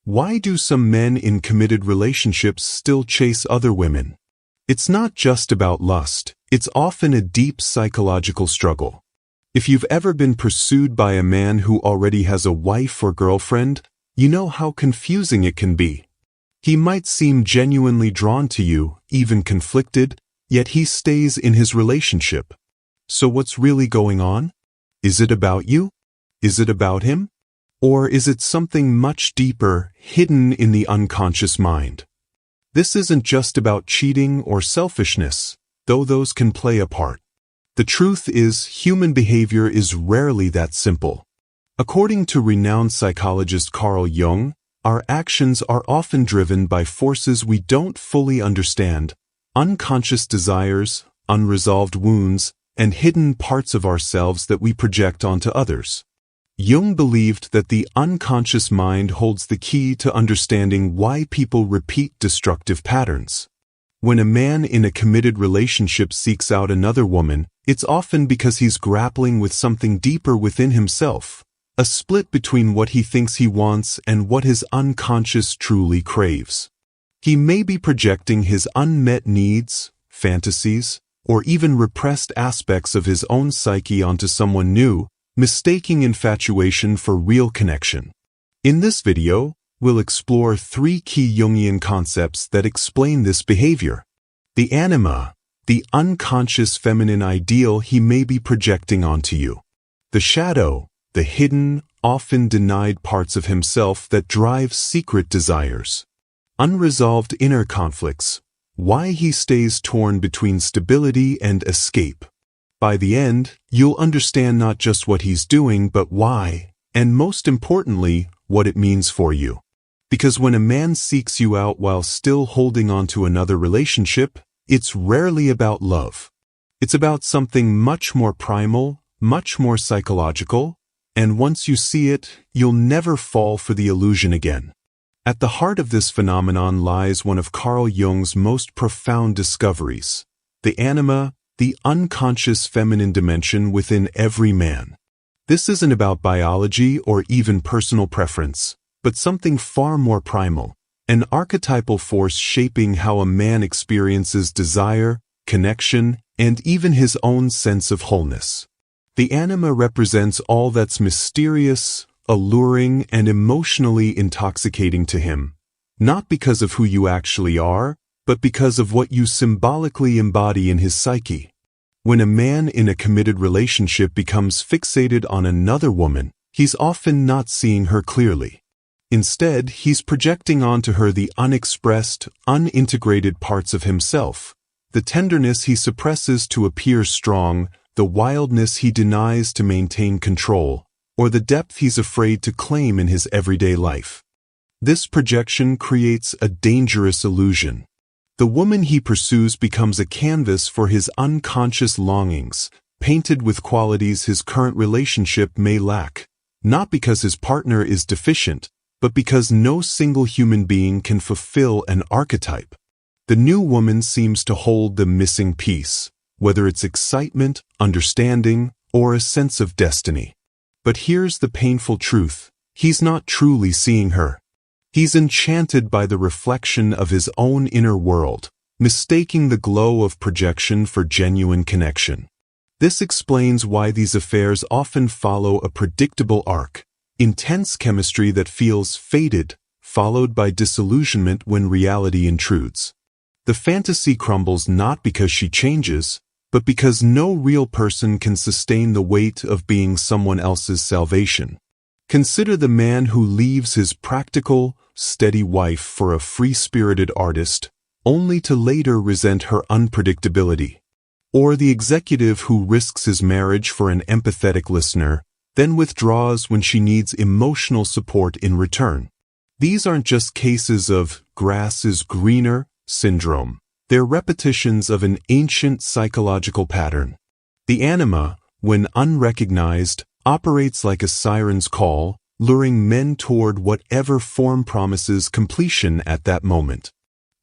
Why do some men in committed relationships still chase other women? It's not just about lust, it's often a deep psychological struggle. If you've ever been pursued by a man who already has a wife or girlfriend, you know how confusing it can be. He might seem genuinely drawn to you, even conflicted, yet he stays in his relationship. So what's really going on? Is it about you? Is it about him? Or is it something much deeper, hidden in the unconscious mind? This isn't just about cheating or selfishness, though those can play a part. The truth is, human behavior is rarely that simple. According to renowned psychologist Carl Jung, our actions are often driven by forces we don't fully understand, unconscious desires, unresolved wounds, and hidden parts of ourselves that we project onto others. Jung believed that the unconscious mind holds the key to understanding why people repeat destructive patterns. When a man in a committed relationship seeks out another woman, it's often because he's grappling with something deeper within himself, a split between what he thinks he wants and what his unconscious truly craves. He may be projecting his unmet needs, fantasies, or even repressed aspects of his own psyche onto someone new, mistaking infatuation for real connection. In this video, we'll explore 3 key Jungian concepts that explain this behavior. The anima, the unconscious feminine ideal he may be projecting onto you. The shadow, the hidden, often denied parts of himself that drive secret desires. Unresolved inner conflicts, why he stays torn between stability and escape. By the end, you'll understand not just what he's doing but why, and most importantly, what it means for you. Because when a man seeks you out while still holding on to another relationship, it's rarely about love. It's about something much more primal, much more psychological, and once you see it, you'll never fall for the illusion again. At the heart of this phenomenon lies one of Carl Jung's most profound discoveries: the anima, the unconscious feminine dimension within every man. This isn't about biology or even personal preference, but something far more primal, an archetypal force shaping how a man experiences desire, connection, and even his own sense of wholeness. The anima represents all that's mysterious, alluring, and emotionally intoxicating to him, not because of who you actually are, but because of what you symbolically embody in his psyche. When a man in a committed relationship becomes fixated on another woman, he's often not seeing her clearly. Instead, he's projecting onto her the unexpressed, unintegrated parts of himself, the tenderness he suppresses to appear strong, the wildness he denies to maintain control, or the depth he's afraid to claim in his everyday life. This projection creates a dangerous illusion. The woman he pursues becomes a canvas for his unconscious longings, painted with qualities his current relationship may lack, not because his partner is deficient, but because no single human being can fulfill an archetype. The new woman seems to hold the missing piece, whether it's excitement, understanding, or a sense of destiny. But here's the painful truth: he's not truly seeing her. He's enchanted by the reflection of his own inner world, mistaking the glow of projection for genuine connection. This explains why these affairs often follow a predictable arc: intense chemistry that feels fated, followed by disillusionment when reality intrudes. The fantasy crumbles not because she changes, but because no real person can sustain the weight of being someone else's salvation. Consider the man who leaves his practical, steady wife for a free-spirited artist, only to later resent her unpredictability. Or the executive who risks his marriage for an empathetic listener, then withdraws when she needs emotional support in return. These aren't just cases of grass is greener syndrome. They're repetitions of an ancient psychological pattern. The anima, when unrecognized, operates like a siren's call, luring men toward whatever form promises completion at that moment.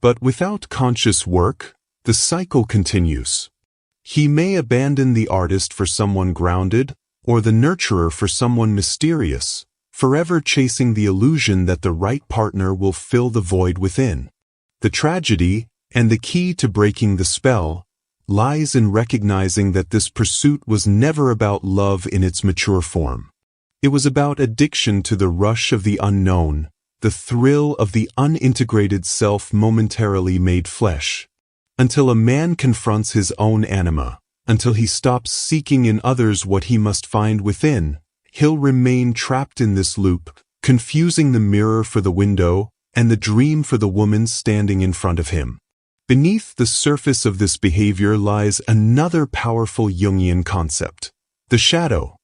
But without conscious work, the cycle continues. He may abandon the artist for someone grounded, or the nurturer for someone mysterious, forever chasing the illusion that the right partner will fill the void within. The tragedy, and the key to breaking the spell, lies in recognizing that this pursuit was never about love in its mature form. It was about addiction to the rush of the unknown, the thrill of the unintegrated self momentarily made flesh. Until a man confronts his own anima, until he stops seeking in others what he must find within, he'll remain trapped in this loop, confusing the mirror for the window and the dream for the woman standing in front of him. Beneath the surface of this behavior lies another powerful Jungian concept: the shadow.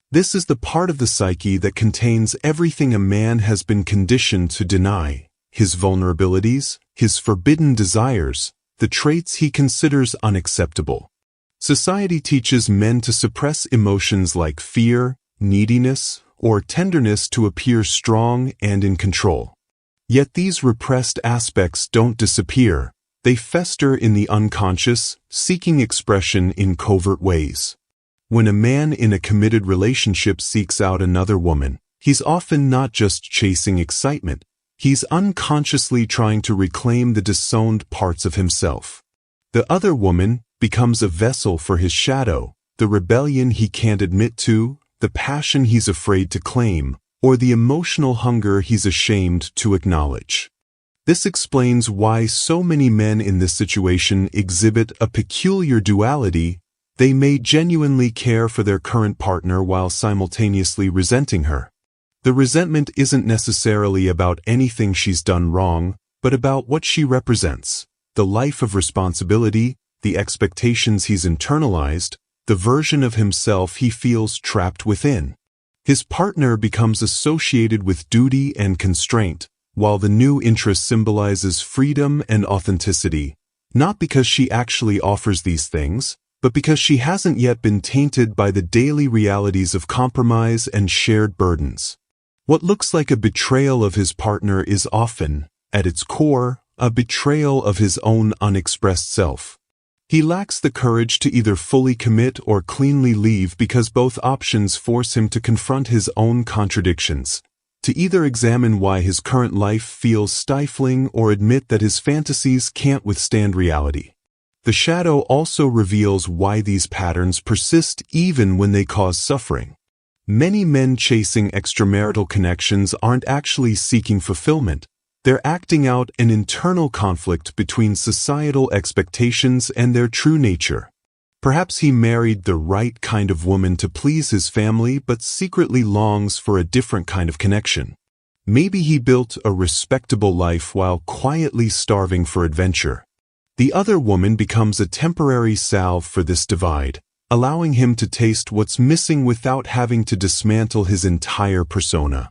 This is the part of the psyche that contains everything a man has been conditioned to deny: his vulnerabilities, his forbidden desires, the traits he considers unacceptable. Society teaches men to suppress emotions like fear, neediness, or tenderness to appear strong and in control. Yet these repressed aspects don't disappear. They fester in the unconscious, seeking expression in covert ways. When a man in a committed relationship seeks out another woman, he's often not just chasing excitement. He's unconsciously trying to reclaim the disowned parts of himself. The other woman becomes a vessel for his shadow, the rebellion he can't admit to, the passion he's afraid to claim, or the emotional hunger he's ashamed to acknowledge. This explains why so many men in this situation exhibit a peculiar duality. They may genuinely care for their current partner while simultaneously resenting her. The resentment isn't necessarily about anything she's done wrong, but about what she represents: the life of responsibility, the expectations he's internalized, the version of himself he feels trapped within. His partner becomes associated with duty and constraint, while the new interest symbolizes freedom and authenticity, not because she actually offers these things, but because she hasn't yet been tainted by the daily realities of compromise and shared burdens. What looks like a betrayal of his partner is often, at its core, a betrayal of his own unexpressed self. He lacks the courage to either fully commit or cleanly leave because both options force him to confront his own contradictions, to either examine why his current life feels stifling or admit that his fantasies can't withstand reality. The shadow also reveals why these patterns persist even when they cause suffering. Many men chasing extramarital connections aren't actually seeking fulfillment. They're acting out an internal conflict between societal expectations and their true nature. Perhaps he married the right kind of woman to please his family but secretly longs for a different kind of connection. Maybe he built a respectable life while quietly starving for adventure. The other woman becomes a temporary salve for this divide, allowing him to taste what's missing without having to dismantle his entire persona.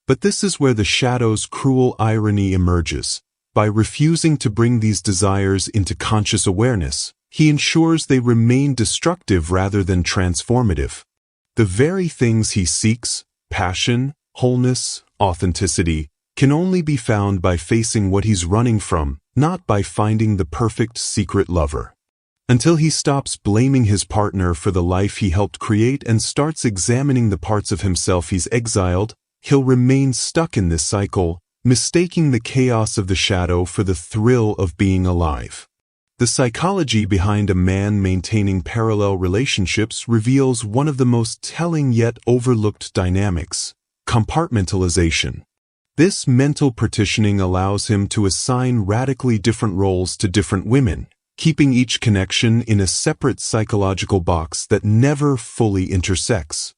But this is where the shadow's cruel irony emerges. By refusing to bring these desires into conscious awareness, he ensures they remain destructive rather than transformative. The very things he seeks, passion, wholeness, authenticity, can only be found by facing what he's running from, not by finding the perfect secret lover. Until he stops blaming his partner for the life he helped create and starts examining the parts of himself he's exiled, he'll remain stuck in this cycle, mistaking the chaos of the shadow for the thrill of being alive. The psychology behind a man maintaining parallel relationships reveals one of the most telling yet overlooked dynamics: compartmentalization. This mental partitioning allows him to assign radically different roles to different women, keeping each connection in a separate psychological box that never fully intersects.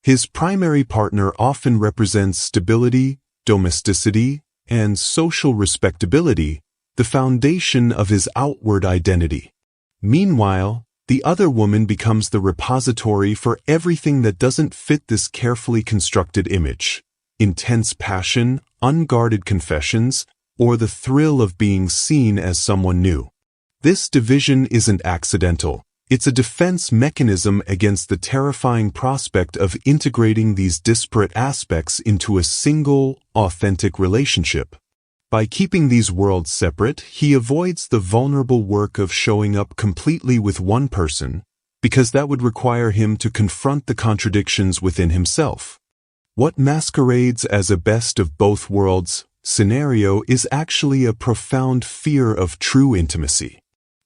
His primary partner often represents stability, domesticity, and social respectability, the foundation of his outward identity. Meanwhile, the other woman becomes the repository for everything that doesn't fit this carefully constructed image: intense passion, unguarded confessions, or the thrill of being seen as someone new. This division isn't accidental. It's a defense mechanism against the terrifying prospect of integrating these disparate aspects into a single, authentic relationship. By keeping these worlds separate, he avoids the vulnerable work of showing up completely with one person, because that would require him to confront the contradictions within himself. What masquerades as a best of both worlds scenario is actually a profound fear of true intimacy.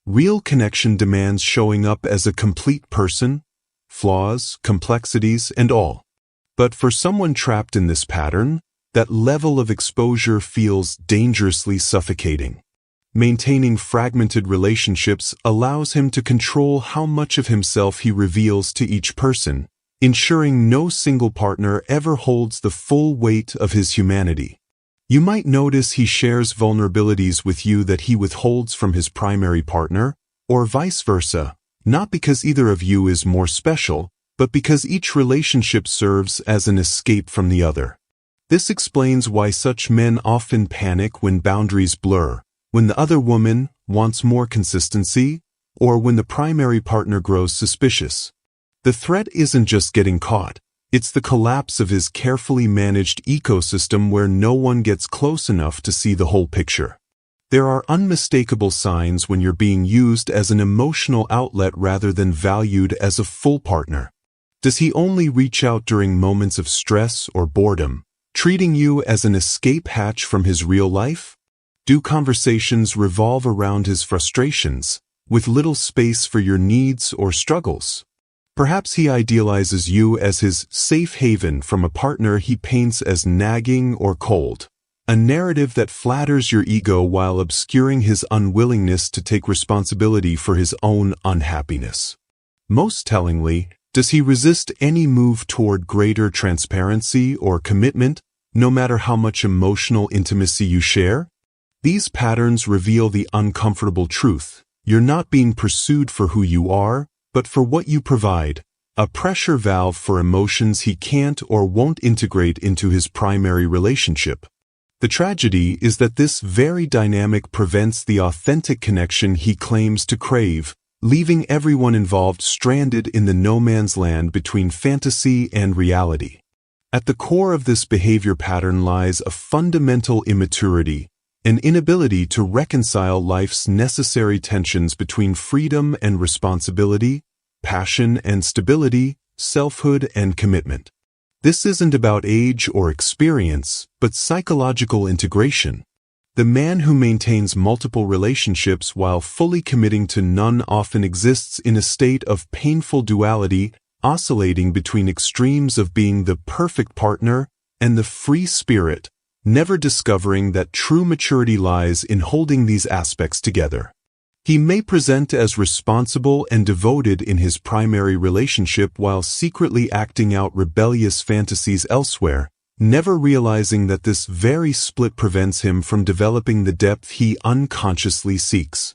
Real connection demands showing up as a complete person, flaws, complexities, and all. But for someone trapped in this pattern, that level of exposure feels dangerously suffocating. Maintaining fragmented relationships allows him to control how much of himself he reveals to each person, ensuring no single partner ever holds the full weight of his humanity. You might notice he shares vulnerabilities with you that he withholds from his primary partner, or vice versa, not because either of you is more special, but because each relationship serves as an escape from the other. This explains why such men often panic when boundaries blur, when the other woman wants more consistency, or when the primary partner grows suspicious. The threat isn't just getting caught, it's the collapse of his carefully managed ecosystem where no one gets close enough to see the whole picture. There are unmistakable signs when you're being used as an emotional outlet rather than valued as a full partner. Does he only reach out during moments of stress or boredom, treating you as an escape hatch from his real life? Do conversations revolve around his frustrations, with little space for your needs or struggles? Perhaps he idealizes you as his safe haven from a partner he paints as nagging or cold, a narrative that flatters your ego while obscuring his unwillingness to take responsibility for his own unhappiness. Most tellingly, does he resist any move toward greater transparency or commitment, no matter how much emotional intimacy you share? These patterns reveal the uncomfortable truth. You're not being pursued for who you are, but for what you provide, a pressure valve for emotions he can't or won't integrate into his primary relationship. The tragedy is that this very dynamic prevents the authentic connection he claims to crave, leaving everyone involved stranded in the no-man's land between fantasy and reality. At the core of this behavior pattern lies a fundamental immaturity, an inability to reconcile life's necessary tensions between freedom and responsibility, passion and stability, selfhood and commitment. This isn't about age or experience, but psychological integration. The man who maintains multiple relationships while fully committing to none often exists in a state of painful duality, oscillating between extremes of being the perfect partner and the free spirit, never discovering that true maturity lies in holding these aspects together. He may present as responsible and devoted in his primary relationship while secretly acting out rebellious fantasies elsewhere, never realizing that this very split prevents him from developing the depth he unconsciously seeks.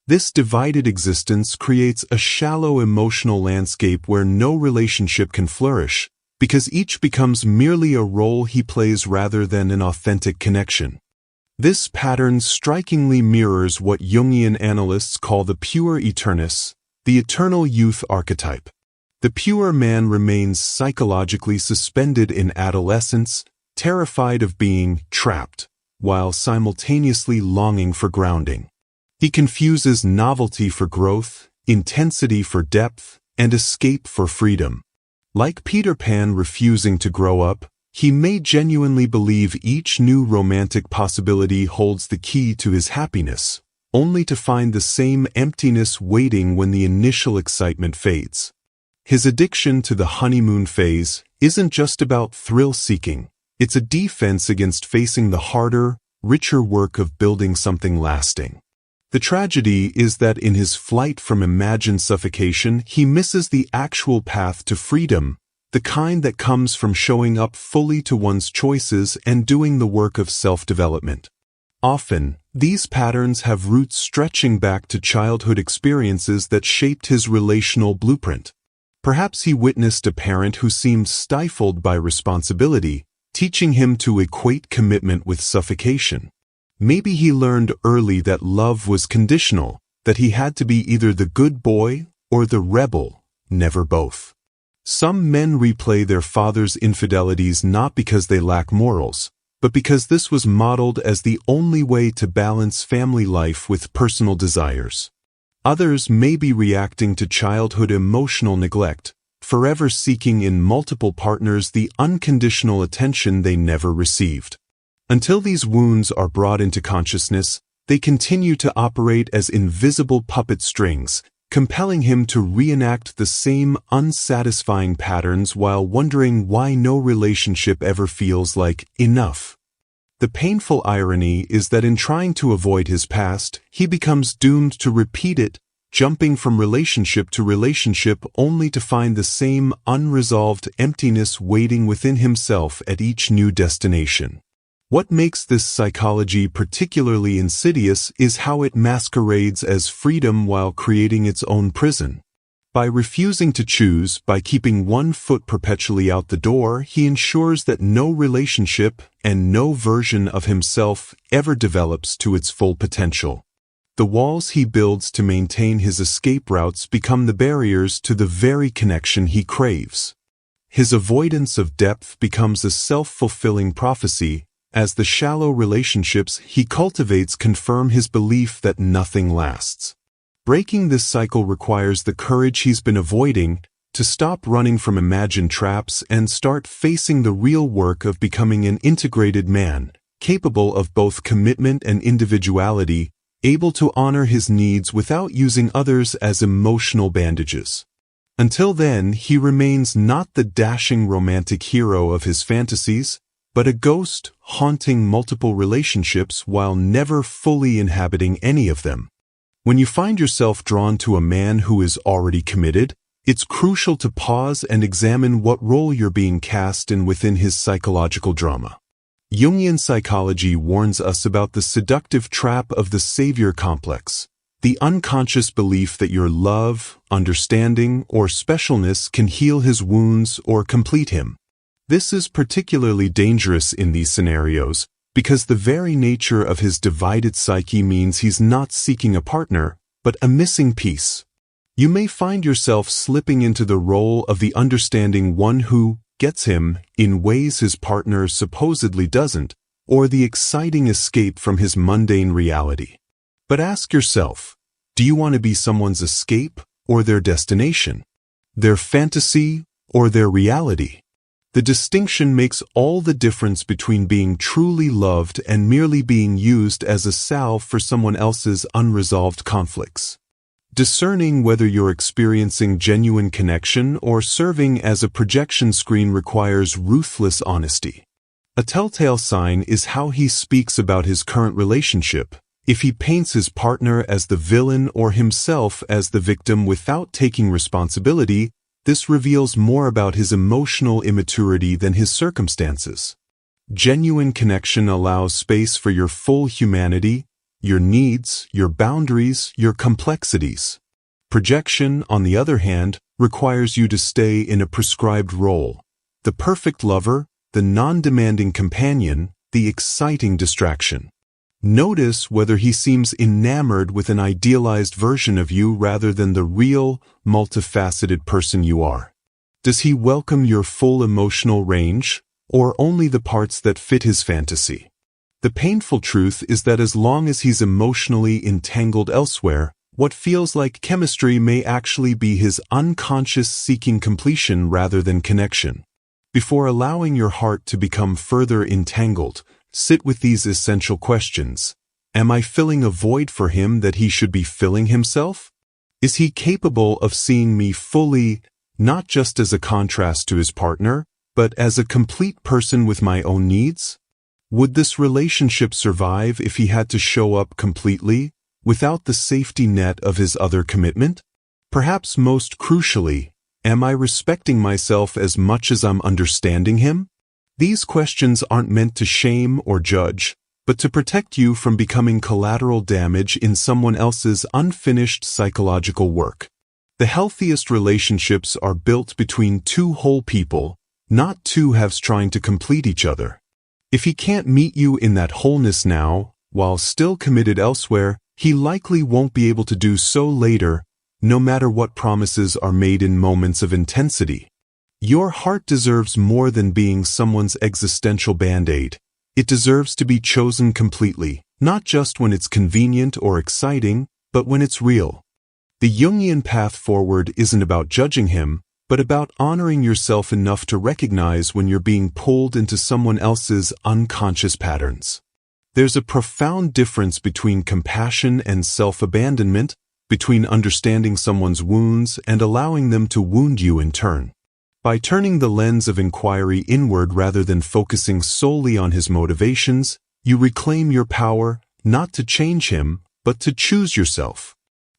This divided existence creates a shallow emotional landscape where no relationship can flourish, because each becomes merely a role he plays rather than an authentic connection. This pattern strikingly mirrors what Jungian analysts call the pure eternus, the eternal youth archetype. The pure man remains psychologically suspended in adolescence, terrified of being trapped, while simultaneously longing for grounding. He confuses novelty for growth, intensity for depth, and escape for freedom. Like Peter Pan refusing to grow up, he may genuinely believe each new romantic possibility holds the key to his happiness, only to find the same emptiness waiting when the initial excitement fades. His addiction to the honeymoon phase isn't just about thrill-seeking, it's a defense against facing the harder, richer work of building something lasting. The tragedy is that in his flight from imagined suffocation, he misses the actual path to freedom, the kind that comes from showing up fully to one's choices and doing the work of self-development. Often, these patterns have roots stretching back to childhood experiences that shaped his relational blueprint. Perhaps he witnessed a parent who seemed stifled by responsibility, teaching him to equate commitment with suffocation. Maybe he learned early that love was conditional, that he had to be either the good boy or the rebel, never both. Some men replay their father's infidelities not because they lack morals, but because this was modeled as the only way to balance family life with personal desires. Others may be reacting to childhood emotional neglect, forever seeking in multiple partners the unconditional attention they never received. Until these wounds are brought into consciousness, they continue to operate as invisible puppet strings, compelling him to reenact the same unsatisfying patterns while wondering why no relationship ever feels like enough. The painful irony is that in trying to avoid his past, he becomes doomed to repeat it, jumping from relationship to relationship only to find the same unresolved emptiness waiting within himself at each new destination. What makes this psychology particularly insidious is how it masquerades as freedom while creating its own prison. By refusing to choose, by keeping one foot perpetually out the door, he ensures that no relationship and no version of himself ever develops to its full potential. The walls he builds to maintain his escape routes become the barriers to the very connection he craves. His avoidance of depth becomes a self-fulfilling prophecy, as the shallow relationships he cultivates confirm his belief that nothing lasts. Breaking this cycle requires the courage he's been avoiding, to stop running from imagined traps and start facing the real work of becoming an integrated man, capable of both commitment and individuality, able to honor his needs without using others as emotional bandages. Until then, he remains not the dashing romantic hero of his fantasies, but a ghost haunting multiple relationships while never fully inhabiting any of them. When you find yourself drawn to a man who is already committed, it's crucial to pause and examine what role you're being cast in within his psychological drama. Jungian psychology warns us about the seductive trap of the savior complex, the unconscious belief that your love, understanding, or specialness can heal his wounds or complete him. This is particularly dangerous in these scenarios because the very nature of his divided psyche means he's not seeking a partner, but a missing piece. You may find yourself slipping into the role of the understanding one who gets him in ways his partner supposedly doesn't, or the exciting escape from his mundane reality. But ask yourself, do you want to be someone's escape or their destination? Their fantasy or their reality? The distinction makes all the difference between being truly loved and merely being used as a salve for someone else's unresolved conflicts. Discerning whether you're experiencing genuine connection or serving as a projection screen requires ruthless honesty. A telltale sign is how he speaks about his current relationship. If he paints his partner as the villain or himself as the victim without taking responsibility, this reveals more about his emotional immaturity than his circumstances. Genuine connection allows space for your full humanity, your needs, your boundaries, your complexities. Projection, on the other hand, requires you to stay in a prescribed role. The perfect lover, the non-demanding companion, the exciting distraction. Notice whether he seems enamored with an idealized version of you rather than the real, multifaceted person you are. Does he welcome your full emotional range, or only the parts that fit his fantasy? The painful truth is that as long as he's emotionally entangled elsewhere, what feels like chemistry may actually be his unconscious seeking completion rather than connection. Before allowing your heart to become further entangled, sit with these essential questions. Am I filling a void for him that he should be filling himself? Is he capable of seeing me fully, not just as a contrast to his partner, but as a complete person with my own needs? Would this relationship survive if he had to show up completely, without the safety net of his other commitment? Perhaps most crucially, am I respecting myself as much as I'm understanding him? These questions aren't meant to shame or judge, but to protect you from becoming collateral damage in someone else's unfinished psychological work. The healthiest relationships are built between two whole people, not two halves trying to complete each other. If he can't meet you in that wholeness now, while still committed elsewhere, he likely won't be able to do so later, no matter what promises are made in moments of intensity. Your heart deserves more than being someone's existential band-aid. It deserves to be chosen completely, not just when it's convenient or exciting, but when it's real. The Jungian path forward isn't about judging him, but about honoring yourself enough to recognize when you're being pulled into someone else's unconscious patterns. There's a profound difference between compassion and self-abandonment, between understanding someone's wounds and allowing them to wound you in turn. By turning the lens of inquiry inward rather than focusing solely on his motivations, you reclaim your power not to change him, but to choose yourself.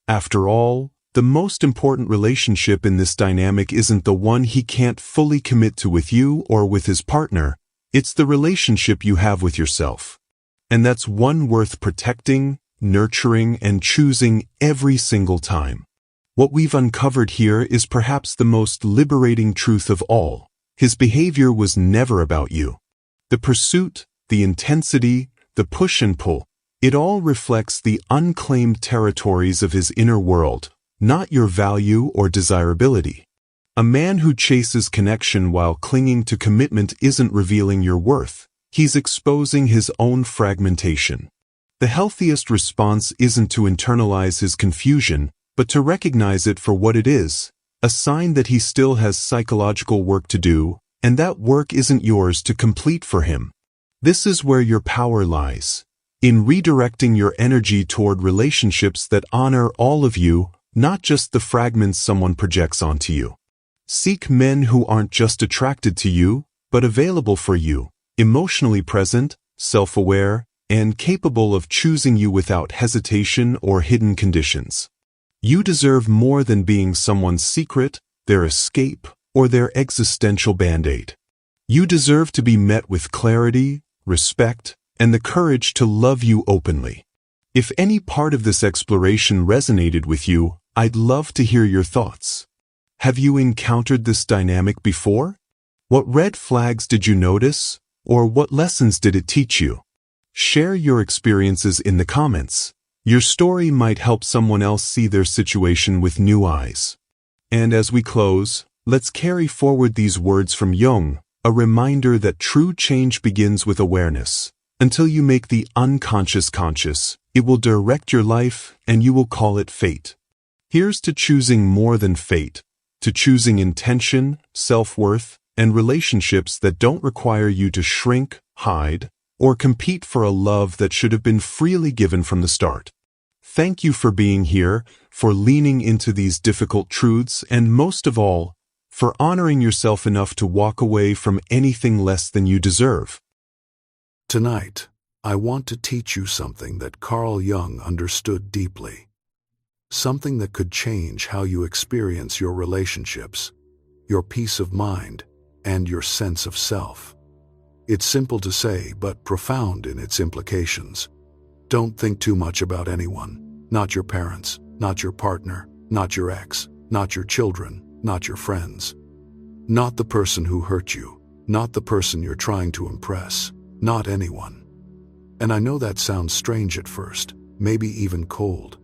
After all, the most important relationship in this dynamic isn't the one he can't fully commit to with you or with his partner, it's the relationship you have with yourself. And that's one worth protecting, nurturing, and choosing every single time. What we've uncovered here is perhaps the most liberating truth of all. His behavior was never about you. The pursuit, the intensity, the push and pull, it all reflects the unclaimed territories of his inner world, not your value or desirability. A man who chases connection while clinging to commitment isn't revealing your worth. He's exposing his own fragmentation. The healthiest response isn't to internalize his confusion, but to recognize it for what it is, a sign that he still has psychological work to do, and that work isn't yours to complete for him. This is where your power lies, in redirecting your energy toward relationships that honor all of you, not just the fragments someone projects onto you. Seek men who aren't just attracted to you, but available for you, emotionally present, self-aware, and capable of choosing you without hesitation or hidden conditions. You deserve more than being someone's secret, their escape, or their existential band-aid. You deserve to be met with clarity, respect, and the courage to love you openly. If any part of this exploration resonated with you, I'd love to hear your thoughts. Have you encountered this dynamic before? What red flags did you notice, or what lessons did it teach you? Share your experiences in the comments. Your story might help someone else see their situation with new eyes. And as we close, let's carry forward these words from Jung, a reminder that true change begins with awareness. Until you make the unconscious conscious, it will direct your life and you will call it fate. Here's to choosing more than fate, to choosing intention, self-worth, and relationships that don't require you to shrink, hide, or compete for a love that should have been freely given from the start. Thank you for being here, for leaning into these difficult truths, and most of all, for honoring yourself enough to walk away from anything less than you deserve. Tonight, I want to teach you something that Carl Jung understood deeply. Something that could change how you experience your relationships, your peace of mind, and your sense of self. It's simple to say, but profound in its implications. Don't think too much about anyone. Not your parents, not your partner, not your ex, not your children, not your friends. Not the person who hurt you, not the person you're trying to impress, not anyone. And I know that sounds strange at first, maybe even cold,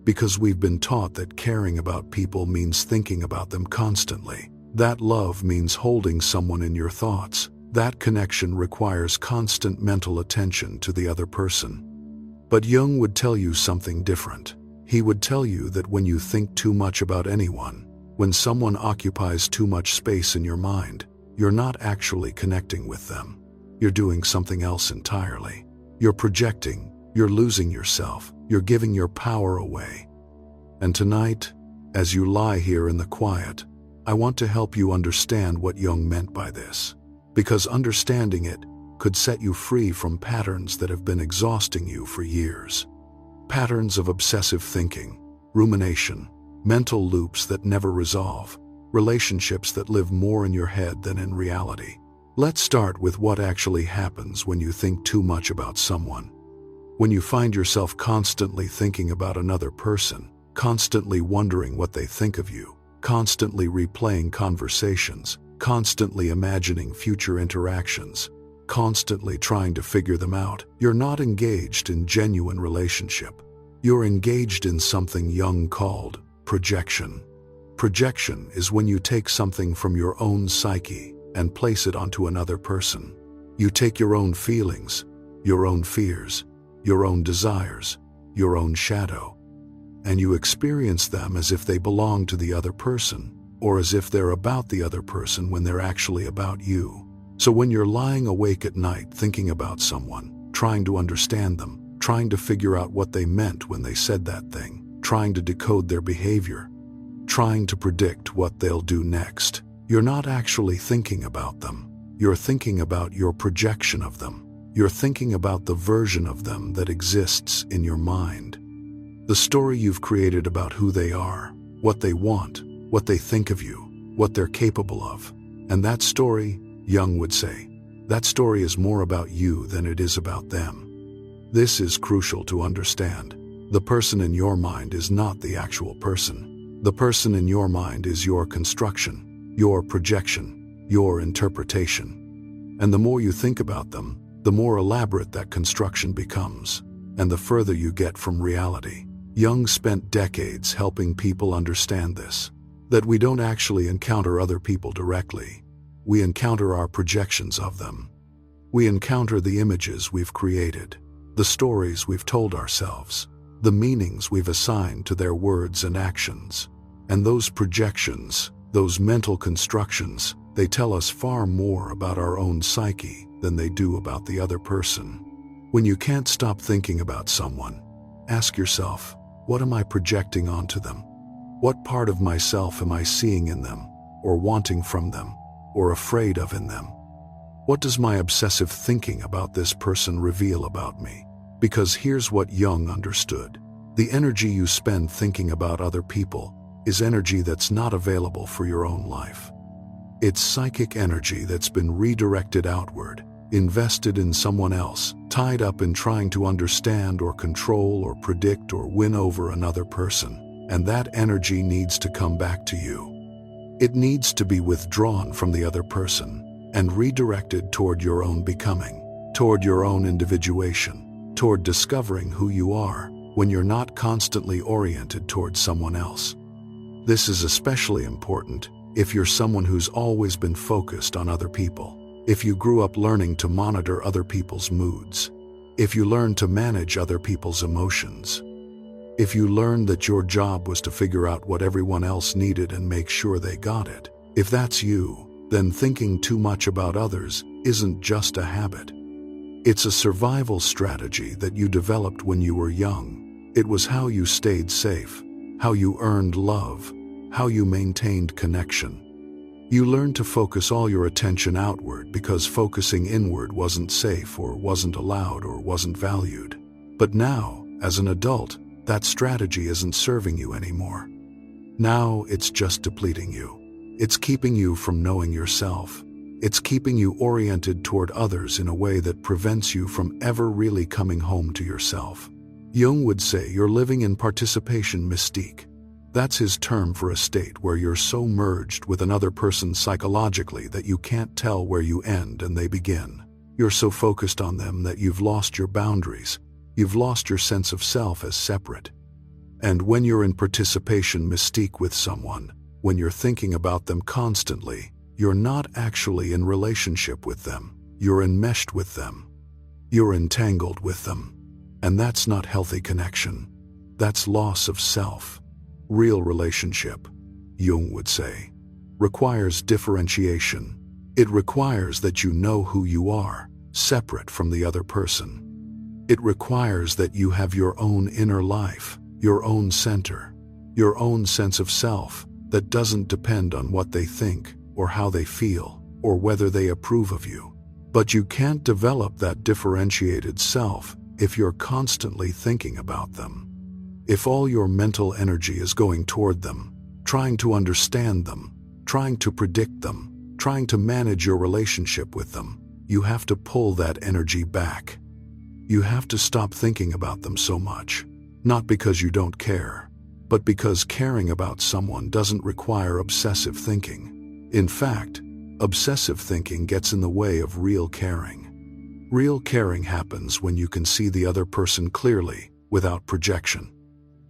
because we've been taught that caring about people means thinking about them constantly. That love means holding someone in your thoughts. That connection requires constant mental attention to the other person. But Jung would tell you something different. He would tell you that when you think too much about anyone, when someone occupies too much space in your mind, you're not actually connecting with them. You're doing something else entirely. You're projecting, you're losing yourself, you're giving your power away. And tonight, as you lie here in the quiet, I want to help you understand what Jung meant by this. Because understanding it could set you free from patterns that have been exhausting you for years. Patterns of obsessive thinking, rumination, mental loops that never resolve, relationships that live more in your head than in reality. Let's start with what actually happens when you think too much about someone. When you find yourself constantly thinking about another person, constantly wondering what they think of you, constantly replaying conversations, constantly imagining future interactions, constantly trying to figure them out, you're not engaged in genuine relationship. You're engaged in something Jung called projection. Projection is when you take something from your own psyche and place it onto another person. You take your own feelings, your own fears, your own desires, your own shadow, and you experience them as if they belong to the other person, or as if they're about the other person when they're actually about you. So when you're lying awake at night thinking about someone, trying to understand them, trying to figure out what they meant when they said that thing, trying to decode their behavior, trying to predict what they'll do next, you're not actually thinking about them. You're thinking about your projection of them. You're thinking about the version of them that exists in your mind. The story you've created about who they are, what they want, what they think of you, what they're capable of. And that story, Jung would say, that story is more about you than it is about them. This is crucial to understand. The person in your mind is not the actual person. The person in your mind is your construction, your projection, your interpretation. And the more you think about them, the more elaborate that construction becomes, and the further you get from reality. Jung spent decades helping people understand this, that we don't actually encounter other people directly. We encounter our projections of them. We encounter the images we've created, the stories we've told ourselves, the meanings we've assigned to their words and actions. And those projections, those mental constructions, they tell us far more about our own psyche than they do about the other person. When you can't stop thinking about someone, ask yourself, what am I projecting onto them? What part of myself am I seeing in them, or wanting from them, or afraid of in them? What does my obsessive thinking about this person reveal about me? Because here's what Jung understood. The energy you spend thinking about other people is energy that's not available for your own life. It's psychic energy that's been redirected outward, invested in someone else, tied up in trying to understand or control or predict or win over another person. And that energy needs to come back to you. It needs to be withdrawn from the other person and redirected toward your own becoming, toward your own individuation, toward discovering who you are when you're not constantly oriented toward someone else. This is especially important if you're someone who's always been focused on other people. If you grew up learning to monitor other people's moods, if you learned to manage other people's emotions, if you learned that your job was to figure out what everyone else needed and make sure they got it, if that's you, then thinking too much about others isn't just a habit. It's a survival strategy that you developed when you were young. It was how you stayed safe, how you earned love, how you maintained connection. You learned to focus all your attention outward because focusing inward wasn't safe or wasn't allowed or wasn't valued. But now, as an adult, that strategy isn't serving you anymore. Now it's just depleting you. It's keeping you from knowing yourself. It's keeping you oriented toward others in a way that prevents you from ever really coming home to yourself. Jung would say you're living in participation mystique. That's his term for a state where you're so merged with another person psychologically that you can't tell where you end and they begin. You're so focused on them that you've lost your boundaries. You've lost your sense of self as separate. And when you're in participation mystique with someone, when you're thinking about them constantly, you're not actually in relationship with them. You're enmeshed with them. You're entangled with them. And that's not healthy connection. That's loss of self. Real relationship, Jung would say, requires differentiation. It requires that you know who you are, separate from the other person. It requires that you have your own inner life, your own center, your own sense of self that doesn't depend on what they think or how they feel or whether they approve of you. But you can't develop that differentiated self if you're constantly thinking about them. If all your mental energy is going toward them, trying to understand them, trying to predict them, trying to manage your relationship with them, you have to pull that energy back. You have to stop thinking about them so much, not because you don't care, but because caring about someone doesn't require obsessive thinking. In fact, obsessive thinking gets in the way of real caring. Real caring happens when you can see the other person clearly, without projection.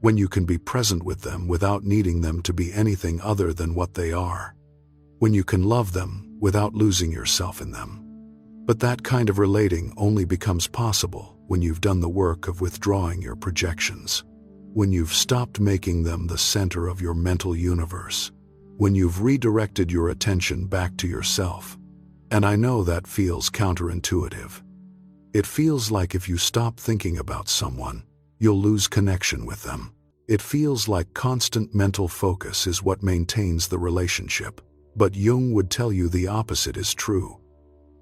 When you can be present with them without needing them to be anything other than what they are. When you can love them without losing yourself in them. But that kind of relating only becomes possible when you've done the work of withdrawing your projections. When you've stopped making them the center of your mental universe. when you've redirected your attention back to yourself. And I know that feels counterintuitive. It feels like if you stop thinking about someone, you'll lose connection with them. It feels like constant mental focus is what maintains the relationship. But Jung would tell you the opposite is true.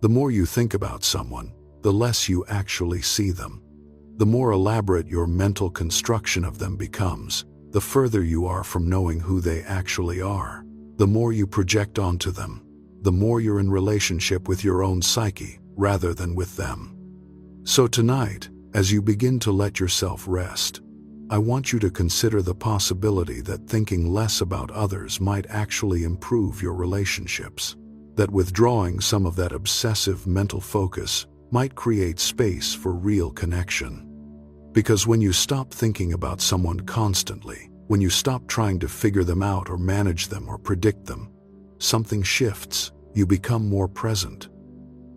The more you think about someone, the less you actually see them. The more elaborate your mental construction of them becomes, the further you are from knowing who they actually are. The more you project onto them, the more you're in relationship with your own psyche rather than with them. So tonight, as you begin to let yourself rest, I want you to consider the possibility that thinking less about others might actually improve your relationships. That withdrawing some of that obsessive mental focus might create space for real connection. Because when you stop thinking about someone constantly, when you stop trying to figure them out or manage them or predict them, something shifts. You become more present.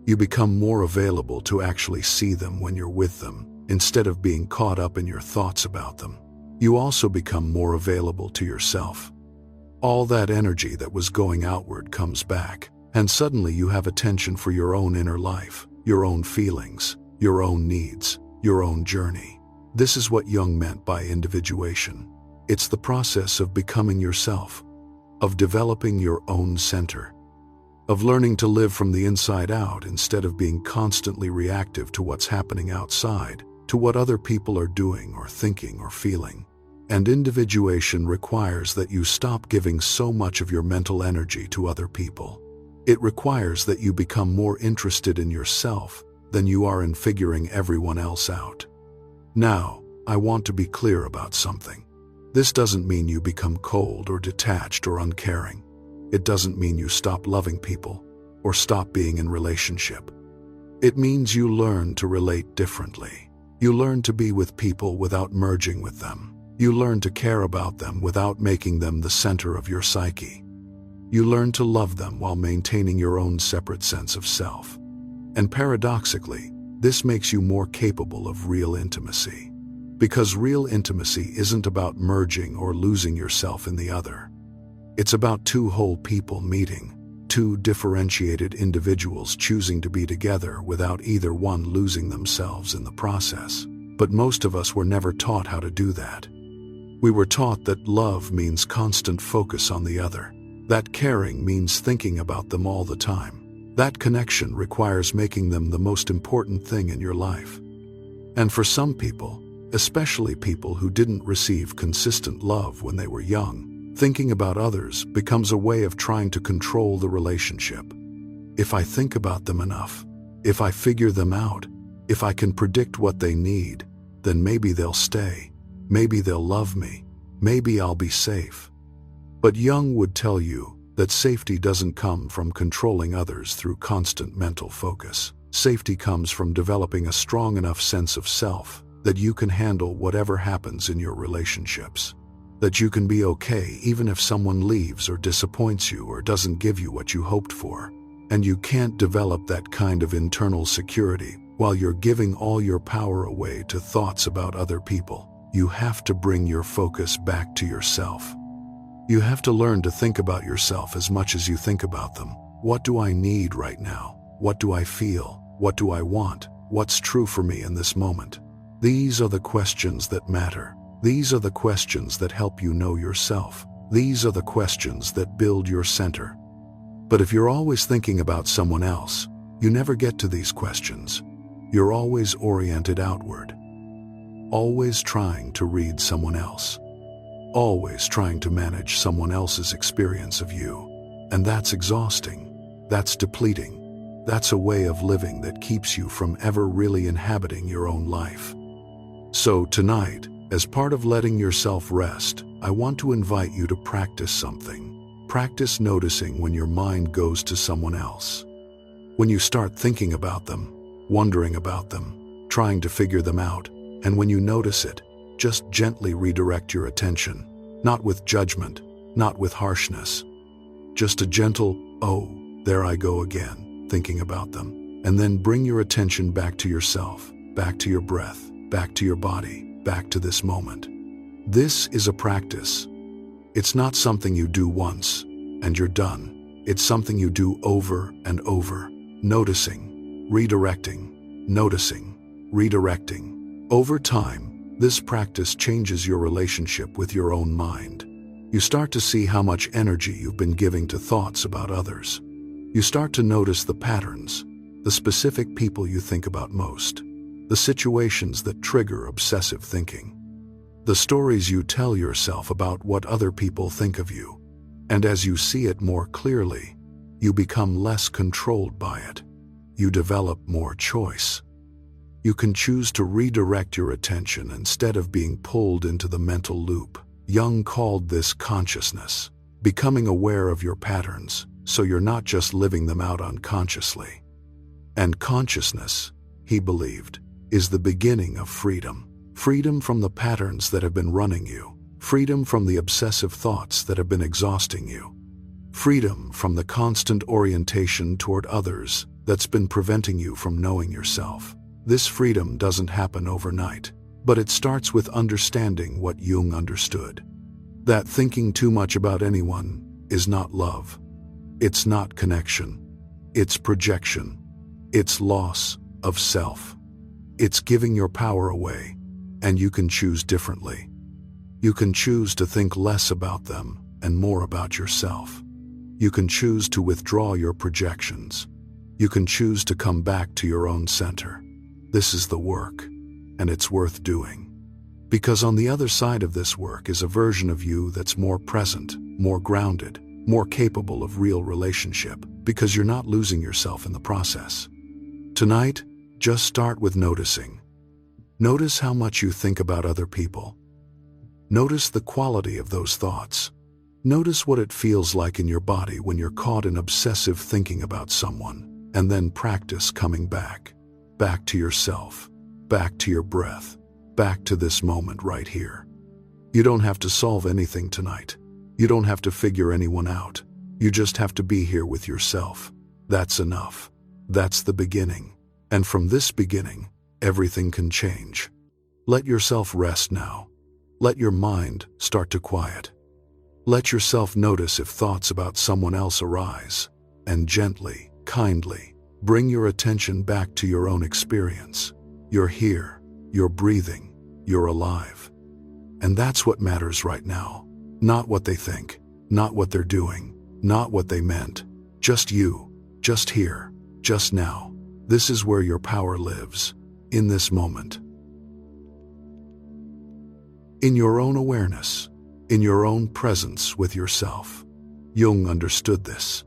You become more available to actually see them when you're with them, instead of being caught up in your thoughts about them. You also become more available to yourself. All that energy that was going outward comes back, and suddenly you have attention for your own inner life, your own feelings, your own needs, your own journey. This is what Jung meant by individuation. It's the process of becoming yourself, of developing your own center, of learning to live from the inside out instead of being constantly reactive to what's happening outside, to what other people are doing or thinking or feeling. And individuation requires that you stop giving so much of your mental energy to other people. It requires that you become more interested in yourself than you are in figuring everyone else out. Now, I want to be clear about something. This doesn't mean you become cold or detached or uncaring. It doesn't mean you stop loving people or stop being in relationship. It means you learn to relate differently. You learn to be with people without merging with them. You learn to care about them without making them the center of your psyche. You learn to love them while maintaining your own separate sense of self. And paradoxically, this makes you more capable of real intimacy. Because real intimacy isn't about merging or losing yourself in the other. It's about two whole people meeting, two differentiated individuals choosing to be together without either one losing themselves in the process. But most of us were never taught how to do that. We were taught that love means constant focus on the other, that caring means thinking about them all the time. That connection requires making them the most important thing in your life. And for some people, especially people who didn't receive consistent love when they were young, thinking about others becomes a way of trying to control the relationship. If I think about them enough, if I figure them out, if I can predict what they need, then maybe they'll stay, maybe they'll love me, maybe I'll be safe. But Jung would tell you that safety doesn't come from controlling others through constant mental focus. Safety comes from developing a strong enough sense of self that you can handle whatever happens in your relationships. That you can be okay even if someone leaves or disappoints you or doesn't give you what you hoped for. And you can't develop that kind of internal security while you're giving all your power away to thoughts about other people. You have to bring your focus back to yourself. You have to learn to think about yourself as much as you think about them. What do I need right now? What do I feel? What do I want? What's true for me in this moment? These are the questions that matter. These are the questions that help you know yourself. These are the questions that build your center. But if you're always thinking about someone else, you never get to these questions. You're always oriented outward. Always trying to read someone else. Always trying to manage someone else's experience of you. And that's exhausting. That's depleting. That's a way of living that keeps you from ever really inhabiting your own life. So tonight, as part of letting yourself rest, I want to invite you to practice something. Practice noticing when your mind goes to someone else. When you start thinking about them, wondering about them, trying to figure them out, and when you notice it, just gently redirect your attention, not with judgment, not with harshness. Just a gentle, oh, there I go again, thinking about them. And then bring your attention back to yourself, back to your breath, back to your body, back to this moment. This is a practice. It's not something you do once. and you're done. It's something you do over and over, noticing, redirecting, noticing, redirecting. Over time, this practice changes your relationship with your own mind. You start to see how much energy you've been giving to thoughts about others. You start to notice the patterns, the specific people you think about most, the situations that trigger obsessive thinking, the stories you tell yourself about what other people think of you. And as you see it more clearly, you become less controlled by it. You develop more choice. You can choose to redirect your attention instead of being pulled into the mental loop. Jung called this consciousness, becoming aware of your patterns, so you're not just living them out unconsciously. And consciousness, he believed, is the beginning of freedom. Freedom from the patterns that have been running you. Freedom from the obsessive thoughts that have been exhausting you. Freedom from the constant orientation toward others that's been preventing you from knowing yourself. This freedom doesn't happen overnight, but it starts with understanding what Jung understood. That thinking too much about anyone is not love. It's not connection. It's projection. It's loss of self. It's giving your power away, and you can choose differently. You can choose to think less about them and more about yourself. You can choose to withdraw your projections. You can choose to come back to your own center. This is the work, and it's worth doing. Because on the other side of this work is a version of you that's more present, more grounded, more capable of real relationship, because you're not losing yourself in the process. Tonight, just start with noticing. Notice how much you think about other people. Notice the quality of those thoughts. Notice what it feels like in your body when you're caught in obsessive thinking about someone, and then practice coming back. Back to yourself, back to your breath, back to this moment right here. You don't have to solve anything tonight. You don't have to figure anyone out. You just have to be here with yourself. That's enough. That's the beginning. And from this beginning, everything can change. Let yourself rest now. Let your mind start to quiet. Let yourself notice if thoughts about someone else arise, and gently, kindly, bring your attention back to your own experience. You're here, you're breathing, you're alive. And that's what matters right now. Not what they think, not what they're doing, not what they meant. Just you, just here, just now. This is where your power lives, in this moment. In your own awareness, in your own presence with yourself. Jung understood this,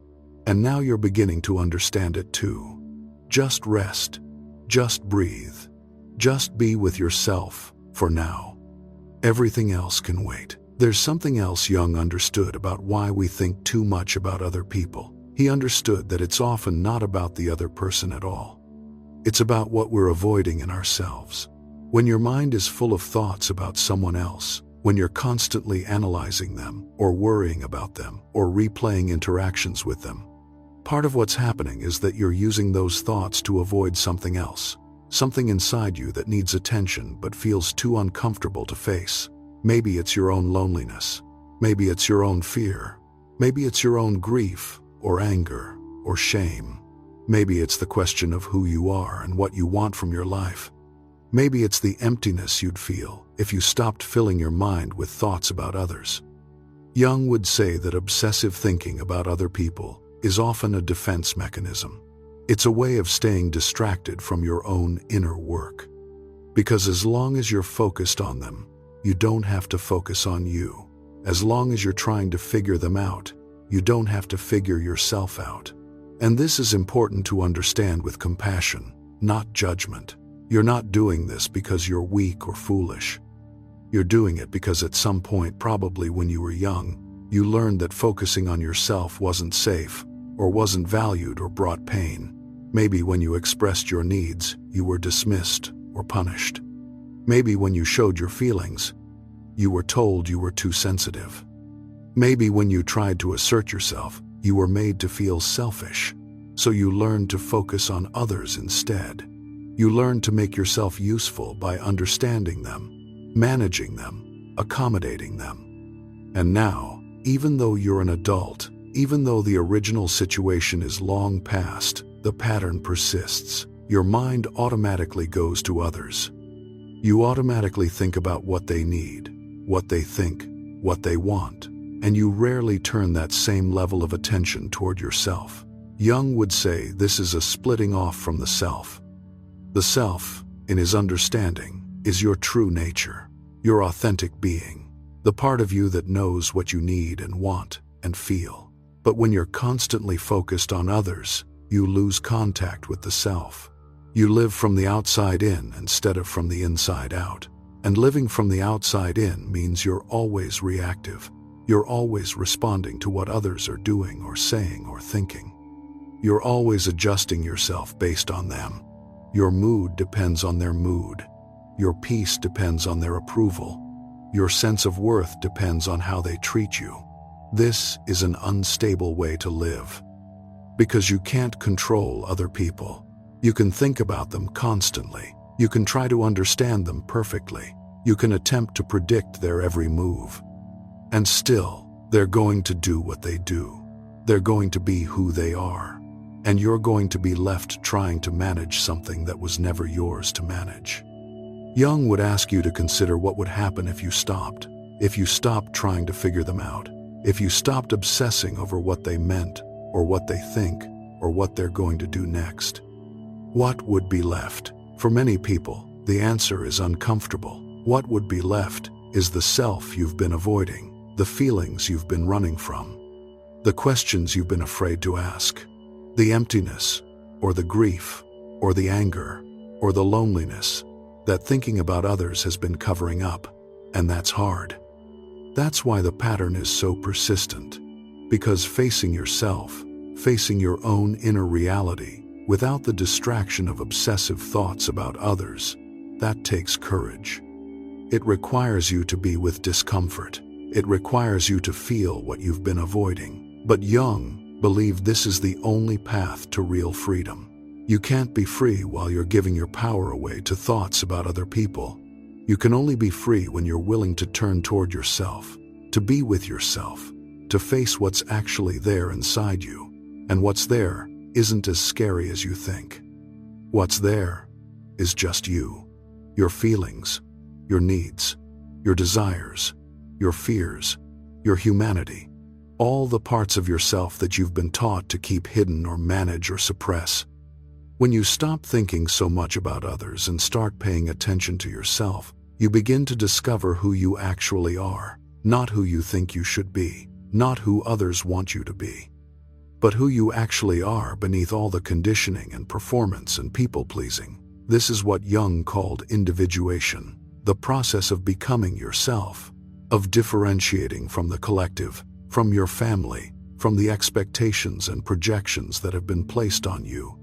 and now you're beginning to understand it too. Just rest, just breathe, just be with yourself for now. Everything else can wait. There's something else Jung understood about why we think too much about other people. He understood that it's often not about the other person at all. It's about what we're avoiding in ourselves. When your mind is full of thoughts about someone else, when you're constantly analyzing them, or worrying about them, or replaying interactions with them, part of what's happening is that you're using those thoughts to avoid something else, something inside you that needs attention but feels too uncomfortable to face. Maybe it's your own loneliness. Maybe it's your own fear. Maybe it's your own grief, or anger, or shame. Maybe it's the question of who you are and what you want from your life. Maybe it's the emptiness you'd feel if you stopped filling your mind with thoughts about others. Jung would say that obsessive thinking about other people is often a defense mechanism. It's a way of staying distracted from your own inner work. Because as long as you're focused on them, you don't have to focus on you. As long as you're trying to figure them out, you don't have to figure yourself out. And this is important to understand with compassion, not judgment. You're not doing this because you're weak or foolish. You're doing it because at some point, probably when you were young, you learned that focusing on yourself wasn't safe, or wasn't valued, or brought pain. Maybe when you expressed your needs, you were dismissed or punished. Maybe when you showed your feelings, you were told you were too sensitive. Maybe when you tried to assert yourself, you were made to feel selfish, so you learned to focus on others instead. You learned to make yourself useful by understanding them, managing them, accommodating them. And now, even though you're an adult, Even though the original situation is long past, the pattern persists. Your mind automatically goes to others. You automatically think about what they need, what they think, what they want, and you rarely turn that same level of attention toward yourself. Jung would say this is a splitting off from the self. The self, in his understanding, is your true nature, your authentic being, the part of you that knows what you need and want and feel. But when you're constantly focused on others, you lose contact with the self. You live from the outside in instead of from the inside out. And living from the outside in means you're always reactive. You're always responding to what others are doing or saying or thinking. You're always adjusting yourself based on them. Your mood depends on their mood. Your peace depends on their approval. Your sense of worth depends on how they treat you. This is an unstable way to live. Because you can't control other people. You can think about them constantly. You can try to understand them perfectly. You can attempt to predict their every move. And still, they're going to do what they do. They're going to be who they are. And you're going to be left trying to manage something that was never yours to manage. Jung would ask you to consider what would happen if you stopped. If you stopped trying to figure them out. If you stopped obsessing over what they meant, or what they think, or what they're going to do next. What would be left? For many people, the answer is uncomfortable. What would be left is the self you've been avoiding, the feelings you've been running from, the questions you've been afraid to ask, the emptiness, or the grief, or the anger, or the loneliness that thinking about others has been covering up, and that's hard. That's why the pattern is so persistent, because facing yourself, facing your own inner reality, without the distraction of obsessive thoughts about others, that takes courage. It requires you to be with discomfort. It requires you to feel what you've been avoiding. But Jung believed this is the only path to real freedom. You can't be free while you're giving your power away to thoughts about other people. You can only be free when you're willing to turn toward yourself, to be with yourself, to face what's actually there inside you. And what's there isn't as scary as you think. What's there is just you, your feelings, your needs, your desires, your fears, your humanity, all the parts of yourself that you've been taught to keep hidden or manage or suppress. When you stop thinking so much about others and start paying attention to yourself, you begin to discover who you actually are, not who you think you should be, not who others want you to be, but who you actually are beneath all the conditioning and performance and people-pleasing. This is what Jung called individuation, the process of becoming yourself, of differentiating from the collective, from your family, from the expectations and projections that have been placed on you,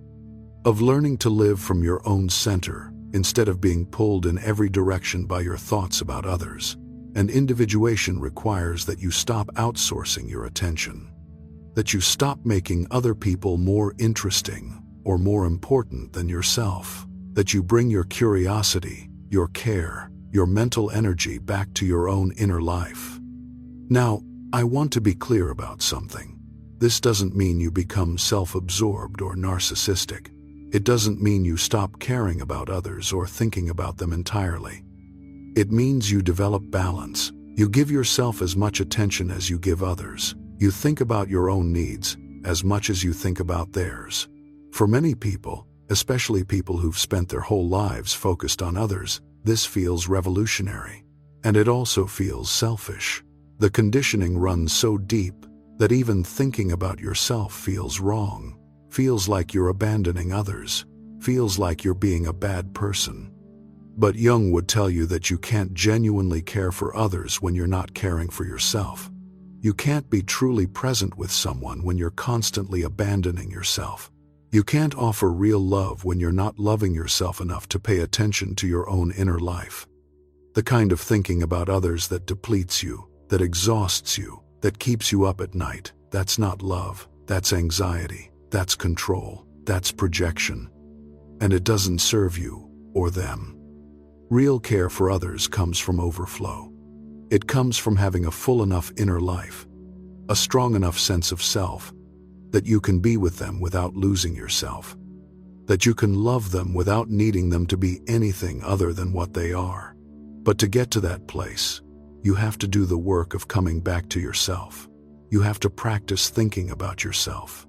of learning to live from your own center instead of being pulled in every direction by your thoughts about others. And individuation requires that you stop outsourcing your attention, that you stop making other people more interesting or more important than yourself, that you bring your curiosity, your care, your mental energy back to your own inner life. Now, I want to be clear about something. This doesn't mean you become self-absorbed or narcissistic. It doesn't mean you stop caring about others or thinking about them entirely. It means you develop balance. You give yourself as much attention as you give others. You think about your own needs as much as you think about theirs. For many people, especially people who've spent their whole lives focused on others, this feels revolutionary. And it also feels selfish. The conditioning runs so deep that even thinking about yourself feels wrong, feels like you're abandoning others, feels like you're being a bad person. But Jung would tell you that you can't genuinely care for others when you're not caring for yourself. You can't be truly present with someone when you're constantly abandoning yourself. You can't offer real love when you're not loving yourself enough to pay attention to your own inner life. The kind of thinking about others that depletes you, that exhausts you, that keeps you up at night, that's not love, that's anxiety, that's control, that's projection. And it doesn't serve you or them. Real care for others comes from overflow. It comes from having a full enough inner life. a strong enough sense of self, that you can be with them without losing yourself, that you can love them without needing them to be anything other than what they are. But to get to that place, you have to do the work of coming back to yourself. You have to practice thinking about yourself.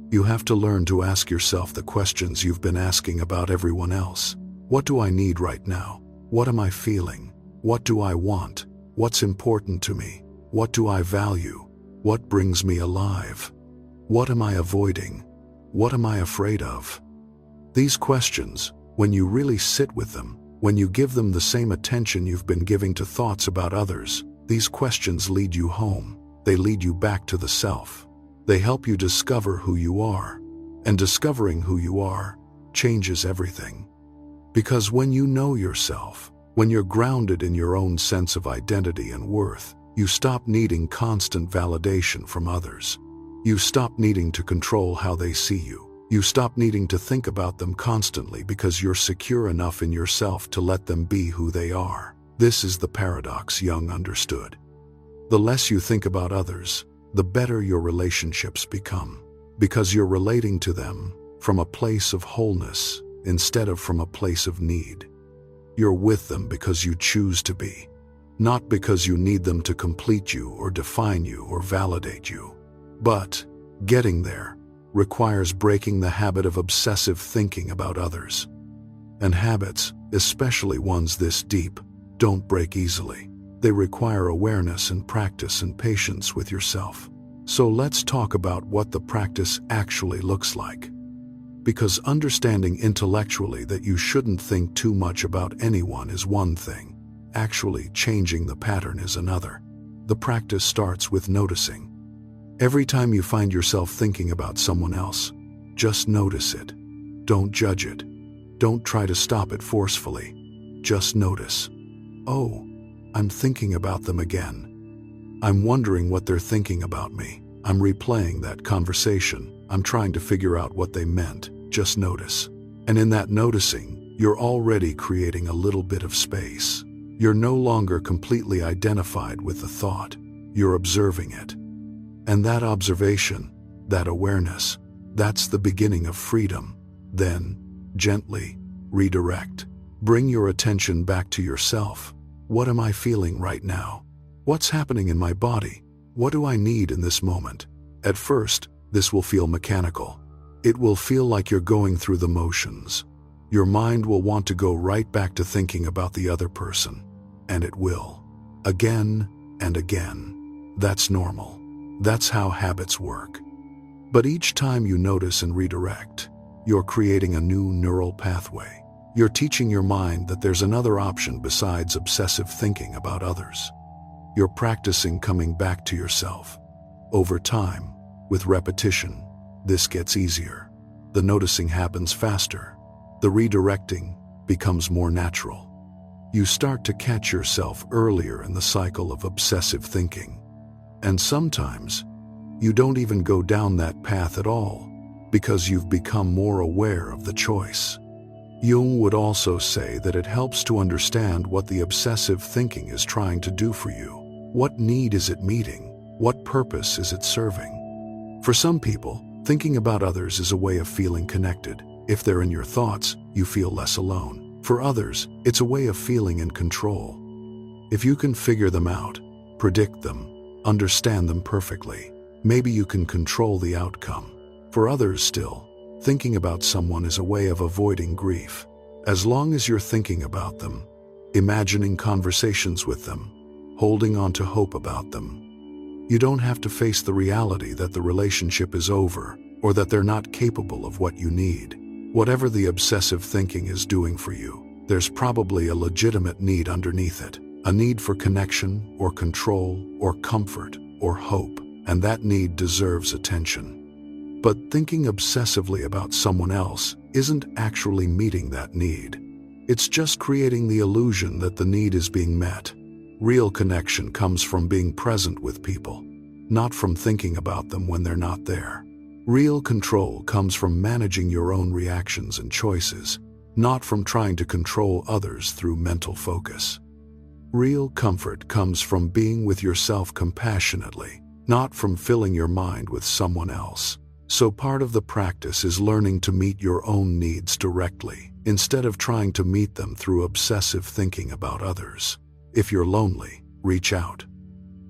You have to learn to ask yourself the questions you've been asking about everyone else. What do I need right now? What am I feeling? What do I want? What's important to me? What do I value? What brings me alive? What am I avoiding? What am I afraid of? These questions, when you really sit with them, when you give them the same attention you've been giving to thoughts about others, these questions lead you home. They lead you back to the self. They help you discover who you are. And discovering who you are changes everything. Because when you know yourself, when you're grounded in your own sense of identity and worth, you stop needing constant validation from others. You stop needing to control how they see you. You stop needing to think about them constantly because you're secure enough in yourself to let them be who they are. This is the paradox Jung understood. The less you think about others, the better your relationships become, because you're relating to them from a place of wholeness instead of from a place of need. You're with them because you choose to be, not because you need them to complete you or define you or validate you. But getting there requires breaking the habit of obsessive thinking about others. And habits, especially ones this deep, don't break easily. They require awareness and practice and patience with yourself. So let's talk about what the practice actually looks like. Because understanding intellectually that you shouldn't think too much about anyone is one thing. Actually changing the pattern is another. The practice starts with noticing. Every time you find yourself thinking about someone else, just notice it. Don't judge it. Don't try to stop it forcefully. Just notice. Oh, I'm thinking about them again. I'm wondering what they're thinking about me. I'm replaying that conversation. I'm trying to figure out what they meant. Just notice. And in that noticing, you're already creating a little bit of space. You're no longer completely identified with the thought. You're observing it. And that observation, that awareness, that's the beginning of freedom. Then, gently, redirect. Bring your attention back to yourself. What am I feeling right now? What's happening in my body? What do I need in this moment? At first, this will feel mechanical. It will feel like you're going through the motions. Your mind will want to go right back to thinking about the other person. And it will. Again and again. That's normal. That's how habits work. But each time you notice and redirect, you're creating a new neural pathway. You're teaching your mind that there's another option besides obsessive thinking about others. You're practicing coming back to yourself. Over time, with repetition, this gets easier. The noticing happens faster. The redirecting becomes more natural. You start to catch yourself earlier in the cycle of obsessive thinking. And sometimes, you don't even go down that path at all, because you've become more aware of the choice. Jung would also say that it helps to understand what the obsessive thinking is trying to do for you. What need is it meeting? What purpose is it serving? For some people, thinking about others is a way of feeling connected. If they're in your thoughts, you feel less alone. For others, it's a way of feeling in control. If you can figure them out, predict them, understand them perfectly, maybe you can control the outcome. For others still, thinking about someone is a way of avoiding grief. As long as you're thinking about them, imagining conversations with them, holding on to hope about them, you don't have to face the reality that the relationship is over or that they're not capable of what you need. Whatever the obsessive thinking is doing for you, there's probably a legitimate need underneath it. A need for connection, or control, or comfort, or hope, and that need deserves attention. But thinking obsessively about someone else isn't actually meeting that need. It's just creating the illusion that the need is being met. Real connection comes from being present with people, not from thinking about them when they're not there. Real control comes from managing your own reactions and choices, not from trying to control others through mental focus. Real comfort comes from being with yourself compassionately, not from filling your mind with someone else. So part of the practice is learning to meet your own needs directly, instead of trying to meet them through obsessive thinking about others. If you're lonely, reach out.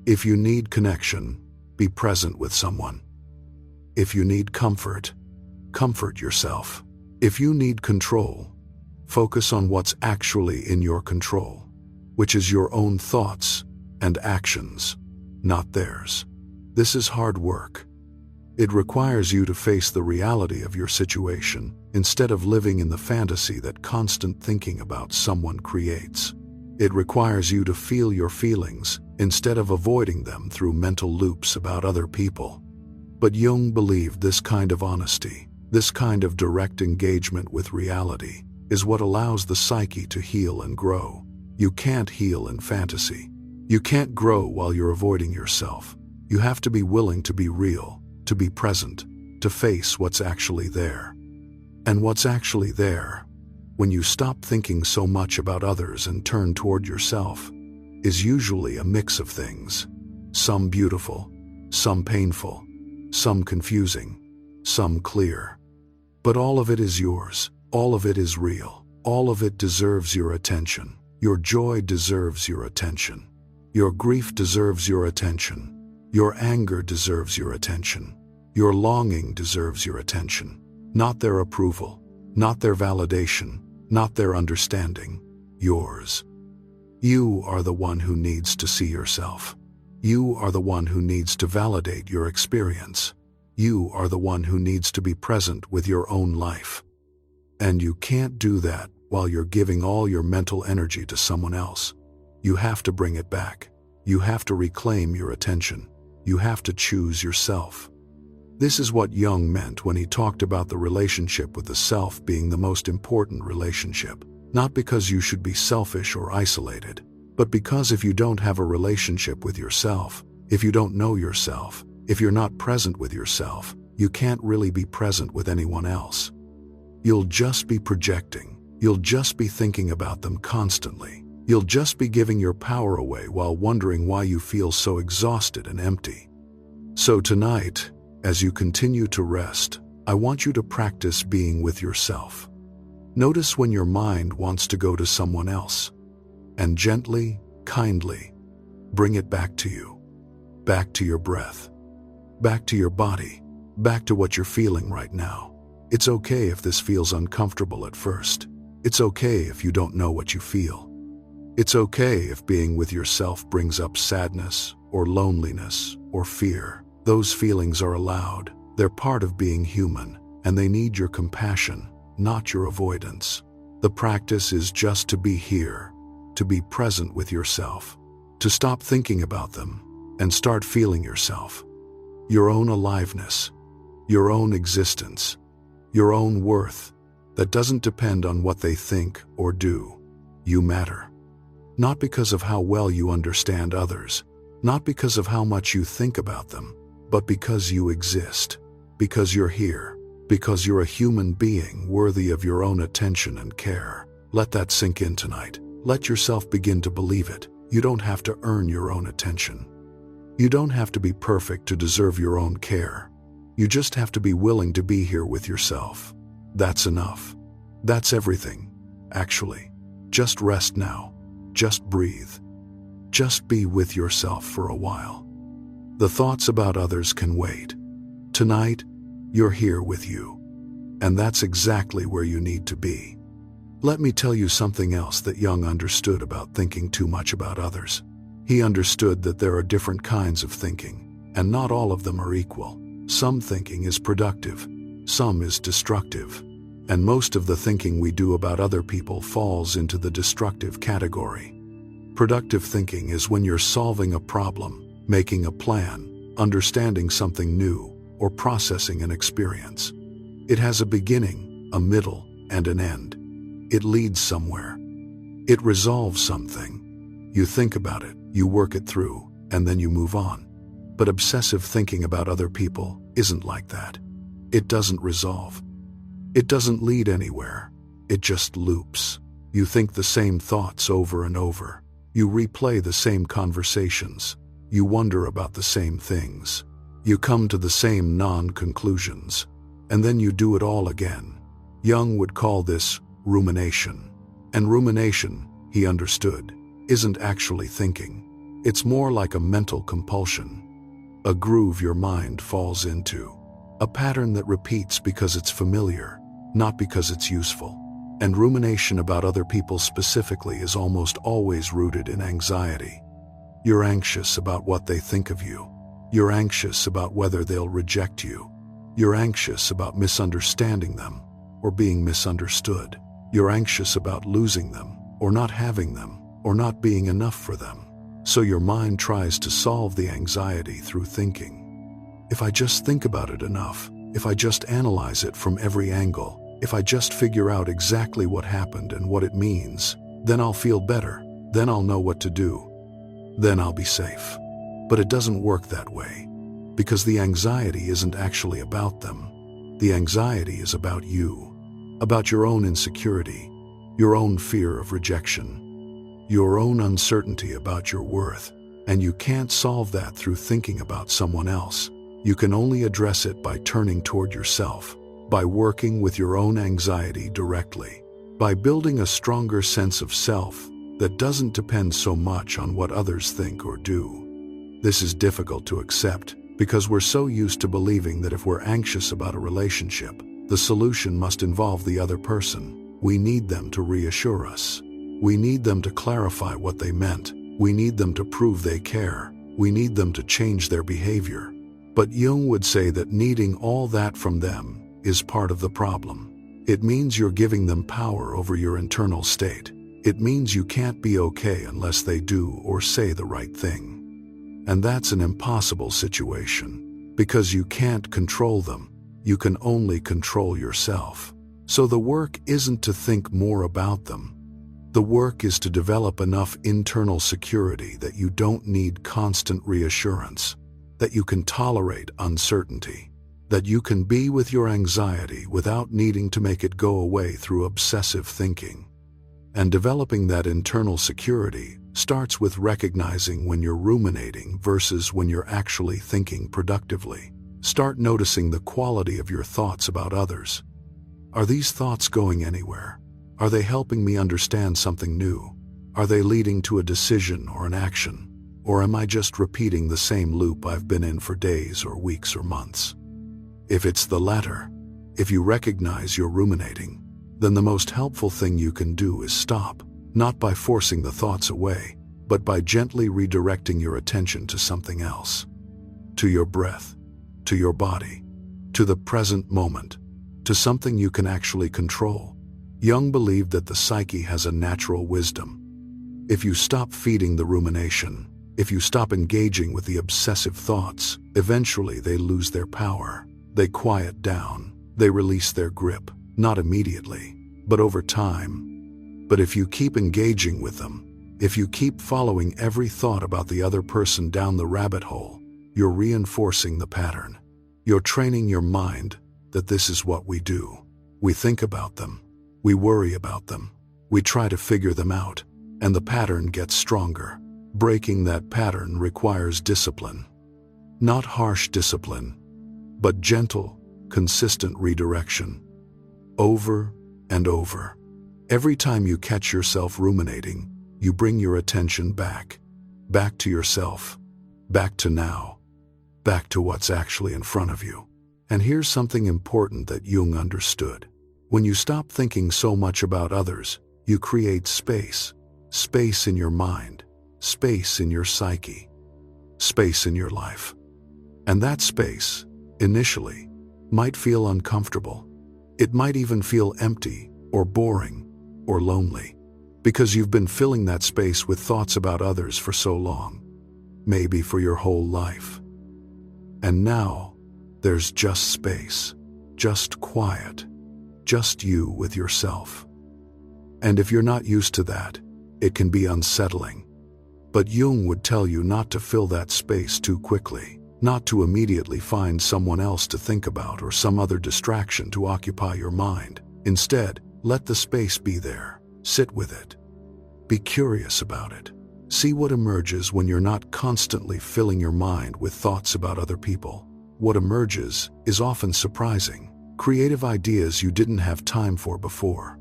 If you need connection, be present with someone. If you need comfort, comfort yourself. If you need control, focus on what's actually in your control, which is your own thoughts and actions, not theirs. This is hard work. It requires you to face the reality of your situation instead of living in the fantasy that constant thinking about someone creates. It requires you to feel your feelings instead of avoiding them through mental loops about other people. But Jung believed this kind of honesty, this kind of direct engagement with reality, is what allows the psyche to heal and grow. You can't heal in fantasy. You can't grow while you're avoiding yourself. You have to be willing to be real, to be present, to face what's actually there. And what's actually there, when you stop thinking so much about others and turn toward yourself, is usually a mix of things. Some beautiful, some painful, some confusing, some clear. But all of it is yours. All of it is real. All of it deserves your attention. Your joy deserves your attention. Your grief deserves your attention. Your anger deserves your attention. Your longing deserves your attention. Not their approval, not their validation, not their understanding. Yours. You are the one who needs to see yourself. You are the one who needs to validate your experience. You are the one who needs to be present with your own life. And you can't do that while you're giving all your mental energy to someone else. You have to bring it back. You have to reclaim your attention. You have to choose yourself. This is what Jung meant when he talked about the relationship with the self being the most important relationship. Not because you should be selfish or isolated, but because if you don't have a relationship with yourself, if you don't know yourself, if you're not present with yourself, you can't really be present with anyone else. You'll just be projecting. You'll just be thinking about them constantly. You'll just be giving your power away while wondering why you feel so exhausted and empty. So tonight, as you continue to rest, I want you to practice being with yourself. Notice when your mind wants to go to someone else, and gently, kindly, bring it back to you. Back to your breath. Back to your body. Back to what you're feeling right now. It's okay if this feels uncomfortable at first. It's okay if you don't know what you feel. It's okay if being with yourself brings up sadness or loneliness or fear. Those feelings are allowed. They're part of being human, and they need your compassion, not your avoidance. The practice is just to be here, to be present with yourself, to stop thinking about them and start feeling yourself. Your own aliveness, your own existence, your own worth that doesn't depend on what they think or do. You matter. Not because of how well you understand others, not because of how much you think about them, but because you exist, because you're here, because you're a human being worthy of your own attention and care. Let that sink in tonight. Let yourself begin to believe it. You don't have to earn your own attention. You don't have to be perfect to deserve your own care. You just have to be willing to be here with yourself. That's enough. That's everything, actually. Just rest now. Just breathe. Just be with yourself for a while. The thoughts about others can wait. Tonight, you're here with you. And that's exactly where you need to be. Let me tell you something else that Jung understood about thinking too much about others. He understood that there are different kinds of thinking, and not all of them are equal. Some thinking is productive, some is destructive, and most of the thinking we do about other people falls into the destructive category. Productive thinking is when you're solving a problem, making a plan, understanding something new, or processing an experience. It has a beginning, a middle, and an end. It leads somewhere. It resolves something. You think about it, you work it through, and then you move on. But obsessive thinking about other people isn't like that. It doesn't resolve. It doesn't lead anywhere. It just loops. You think the same thoughts over and over. You replay the same conversations. You wonder about the same things. You come to the same non-conclusions. And then you do it all again. Jung would call this rumination. And rumination, he understood, isn't actually thinking. It's more like a mental compulsion. A groove your mind falls into. A pattern that repeats because it's familiar, not because it's useful. And rumination about other people specifically is almost always rooted in anxiety. You're anxious about what they think of you. You're anxious about whether they'll reject you. You're anxious about misunderstanding them or being misunderstood. You're anxious about losing them or not having them or not being enough for them. So your mind tries to solve the anxiety through thinking. If I just think about it enough, if I just analyze it from every angle, if I just figure out exactly what happened and what it means, then I'll feel better, then I'll know what to do, then I'll be safe. But it doesn't work that way, because the anxiety isn't actually about them. The anxiety is about you, about your own insecurity, your own fear of rejection, your own uncertainty about your worth, and you can't solve that through thinking about someone else. You can only address it by turning toward yourself, by working with your own anxiety directly, by building a stronger sense of self that doesn't depend so much on what others think or do. This is difficult to accept because we're so used to believing that if we're anxious about a relationship, the solution must involve the other person. We need them to reassure us. We need them to clarify what they meant. We need them to prove they care. We need them to change their behavior. But Jung would say that needing all that from them is part of the problem. It means you're giving them power over your internal state. It means you can't be okay unless they do or say the right thing. And that's an impossible situation, because you can't control them. You can only control yourself. So the work isn't to think more about them. The work is to develop enough internal security that you don't need constant reassurance, that you can tolerate uncertainty, that you can be with your anxiety without needing to make it go away through obsessive thinking. And developing that internal security starts with recognizing when you're ruminating versus when you're actually thinking productively. Start noticing the quality of your thoughts about others. Are these thoughts going anywhere? Are they helping me understand something new? Are they leading to a decision or an action? Or am I just repeating the same loop I've been in for days or weeks or months? If it's the latter, if you recognize you're ruminating, then the most helpful thing you can do is stop, not by forcing the thoughts away, but by gently redirecting your attention to something else, to your breath, to your body, to the present moment, to something you can actually control. Jung believed that the psyche has a natural wisdom. If you stop feeding the rumination, if you stop engaging with the obsessive thoughts, eventually they lose their power. They quiet down. They release their grip. Not immediately, but over time. But if you keep engaging with them, if you keep following every thought about the other person down the rabbit hole, you're reinforcing the pattern. You're training your mind that this is what we do. We think about them. We worry about them. We try to figure them out, and the pattern gets stronger. Breaking that pattern requires discipline. Not harsh discipline, but gentle, consistent redirection. Over and over. Every time you catch yourself ruminating, you bring your attention back to yourself, back to now, back to what's actually in front of you. And here's something important that Jung understood. When you stop thinking so much about others, you create space in your mind, space in your psyche, space in your life. And that space, initially, might feel uncomfortable. It might even feel empty or boring or lonely, because you've been filling that space with thoughts about others for so long, maybe for your whole life. And now, there's just space, just quiet, just you with yourself. And if you're not used to that, it can be unsettling. But Jung would tell you not to fill that space too quickly, not to immediately find someone else to think about or some other distraction to occupy your mind. Instead, let the space be there. Sit with it. Be curious about it. See what emerges when you're not constantly filling your mind with thoughts about other people. What emerges is often surprising. Creative ideas you didn't have time for before.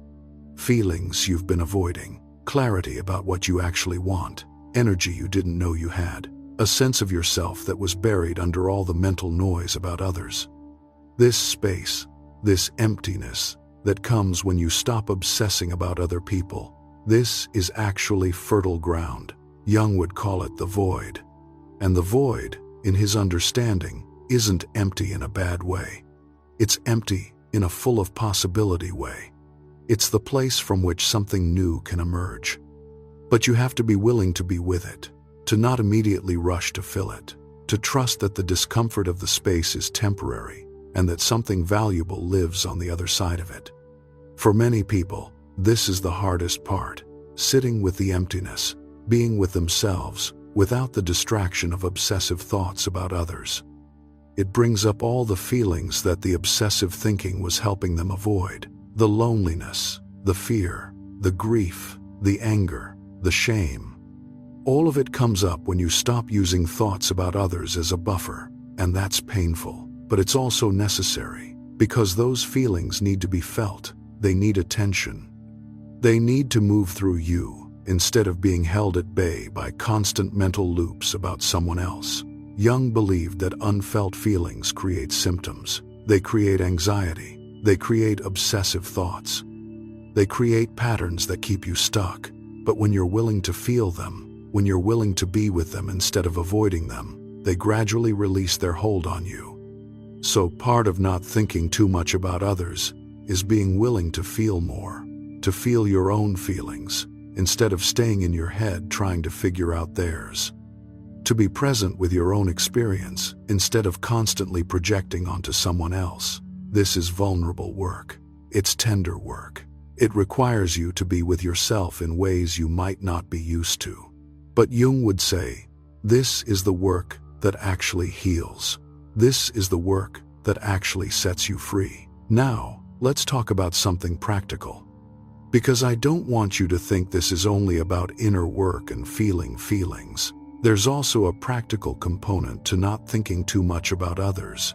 Feelings you've been avoiding. Clarity about what you actually want. Energy you didn't know you had. A sense of yourself that was buried under all the mental noise about others. This space, this emptiness that comes when you stop obsessing about other people, this is actually fertile ground. Jung would call it the void. And the void, in his understanding, isn't empty in a bad way. It's empty in a full of possibility way. It's the place from which something new can emerge. But you have to be willing to be with it, to not immediately rush to fill it, to trust that the discomfort of the space is temporary and that something valuable lives on the other side of it. For many people, this is the hardest part, sitting with the emptiness, being with themselves, without the distraction of obsessive thoughts about others. It brings up all the feelings that the obsessive thinking was helping them avoid. The loneliness, the fear, the grief, the anger, the shame. All of it comes up when you stop using thoughts about others as a buffer, and that's painful. But it's also necessary, because those feelings need to be felt. They need attention. They need to move through you, instead of being held at bay by constant mental loops about someone else. Jung believed that unfelt feelings create symptoms. They create anxiety. They create obsessive thoughts. They create patterns that keep you stuck. But when you're willing to feel them, when you're willing to be with them instead of avoiding them, they gradually release their hold on you. So part of not thinking too much about others is being willing to feel more, to feel your own feelings, instead of staying in your head trying to figure out theirs. To be present with your own experience, instead of constantly projecting onto someone else. This is vulnerable work. It's tender work. It requires you to be with yourself in ways you might not be used to. But Jung would say, this is the work that actually heals. This is the work that actually sets you free. Now, let's talk about something practical. Because I don't want you to think this is only about inner work and feeling feelings. There's also a practical component to not thinking too much about others.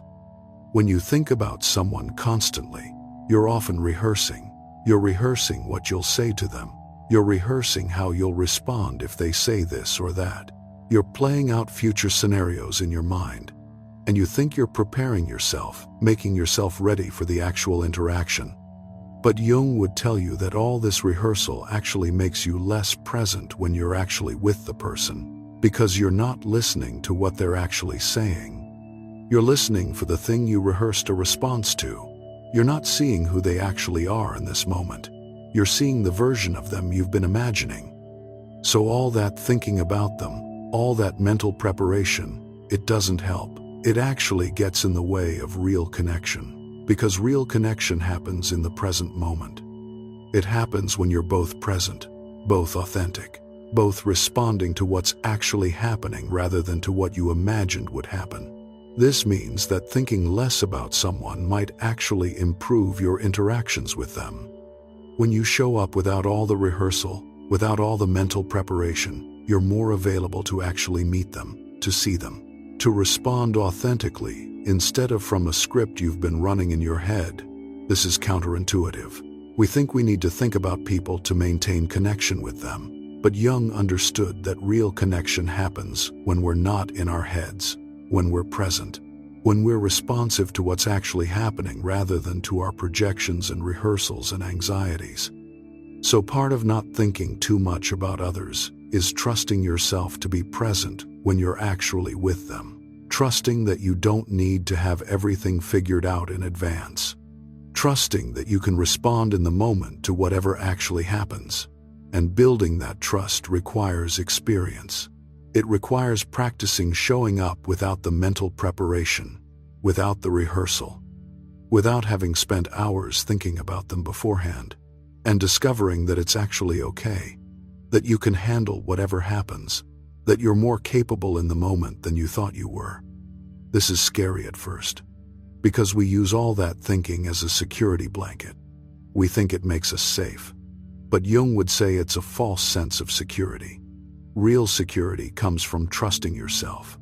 When you think about someone constantly, you're often rehearsing. You're rehearsing what you'll say to them. You're rehearsing how you'll respond if they say this or that. You're playing out future scenarios in your mind. And you think you're preparing yourself, making yourself ready for the actual interaction. But Jung would tell you that all this rehearsal actually makes you less present when you're actually with the person, because you're not listening to what they're actually saying. You're listening for the thing you rehearsed a response to. You're not seeing who they actually are in this moment. You're seeing the version of them you've been imagining. So all that thinking about them, all that mental preparation, it doesn't help. It actually gets in the way of real connection, because real connection happens in the present moment. It happens when you're both present, both authentic, both responding to what's actually happening rather than to what you imagined would happen. This means that thinking less about someone might actually improve your interactions with them. When you show up without all the rehearsal, without all the mental preparation, you're more available to actually meet them, to see them, to respond authentically instead of from a script you've been running in your head. This is counterintuitive. We think we need to think about people to maintain connection with them. But Jung understood that real connection happens when we're not in our heads, when we're present, when we're responsive to what's actually happening rather than to our projections and rehearsals and anxieties. So part of not thinking too much about others is trusting yourself to be present when you're actually with them. Trusting that you don't need to have everything figured out in advance. Trusting that you can respond in the moment to whatever actually happens. And building that trust requires experience. It requires practicing showing up without the mental preparation, without the rehearsal, without having spent hours thinking about them beforehand, and discovering that it's actually okay, that you can handle whatever happens, that you're more capable in the moment than you thought you were. This is scary at first, because we use all that thinking as a security blanket. We think it makes us safe. But Jung would say it's a false sense of security. Real security comes from trusting yourself,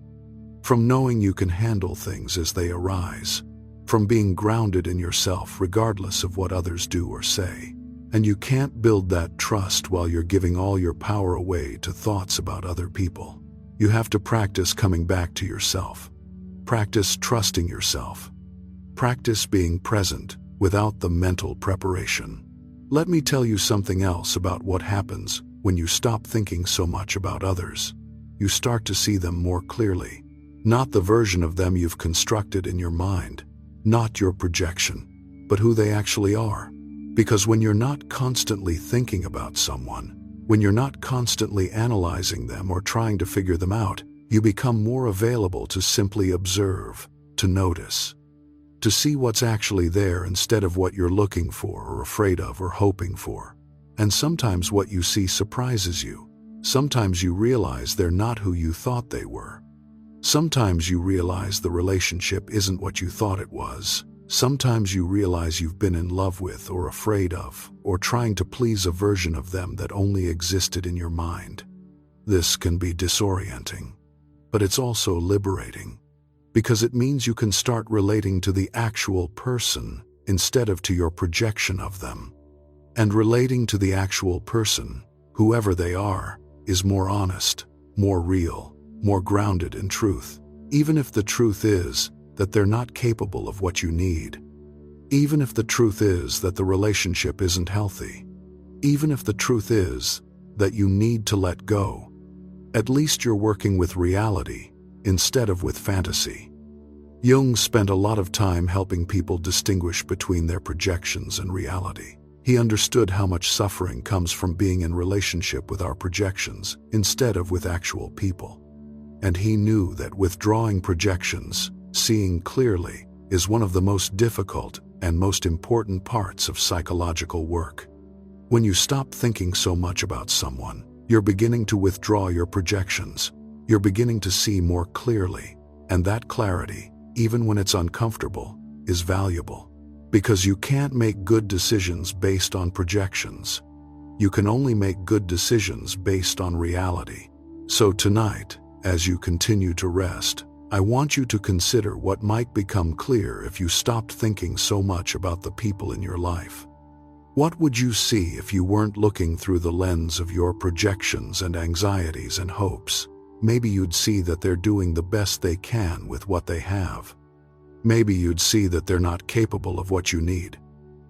from knowing you can handle things as they arise, from being grounded in yourself regardless of what others do or say. And you can't build that trust while you're giving all your power away to thoughts about other people. You have to practice coming back to yourself. Practice trusting yourself. Practice being present without the mental preparation. Let me tell you something else about what happens when you stop thinking so much about others. You start to see them more clearly. Not the version of them you've constructed in your mind, not your projection, but who they actually are. Because when you're not constantly thinking about someone, when you're not constantly analyzing them or trying to figure them out, you become more available to simply observe, to notice, to see what's actually there instead of what you're looking for or afraid of or hoping for. And sometimes what you see surprises you. Sometimes you realize they're not who you thought they were. Sometimes you realize the relationship isn't what you thought it was. Sometimes you realize you've been in love with or afraid of, or trying to please a version of them that only existed in your mind. This can be disorienting, but it's also liberating, because it means you can start relating to the actual person instead of to your projection of them. And relating to the actual person, whoever they are, is more honest, more real, more grounded in truth, even if the truth is that they're not capable of what you need. Even if the truth is that the relationship isn't healthy. Even if the truth is that you need to let go. At least you're working with reality instead of with fantasy. Jung spent a lot of time helping people distinguish between their projections and reality. He understood how much suffering comes from being in relationship with our projections instead of with actual people. And he knew that withdrawing projections, seeing clearly, is one of the most difficult and most important parts of psychological work. When you stop thinking so much about someone, you're beginning to withdraw your projections. You're beginning to see more clearly, and that clarity, even when it's uncomfortable, is valuable. Because you can't make good decisions based on projections. You can only make good decisions based on reality. So tonight, as you continue to rest, I want you to consider what might become clear if you stopped thinking so much about the people in your life. What would you see if you weren't looking through the lens of your projections and anxieties and hopes? Maybe you'd see that they're doing the best they can with what they have. Maybe you'd see that they're not capable of what you need.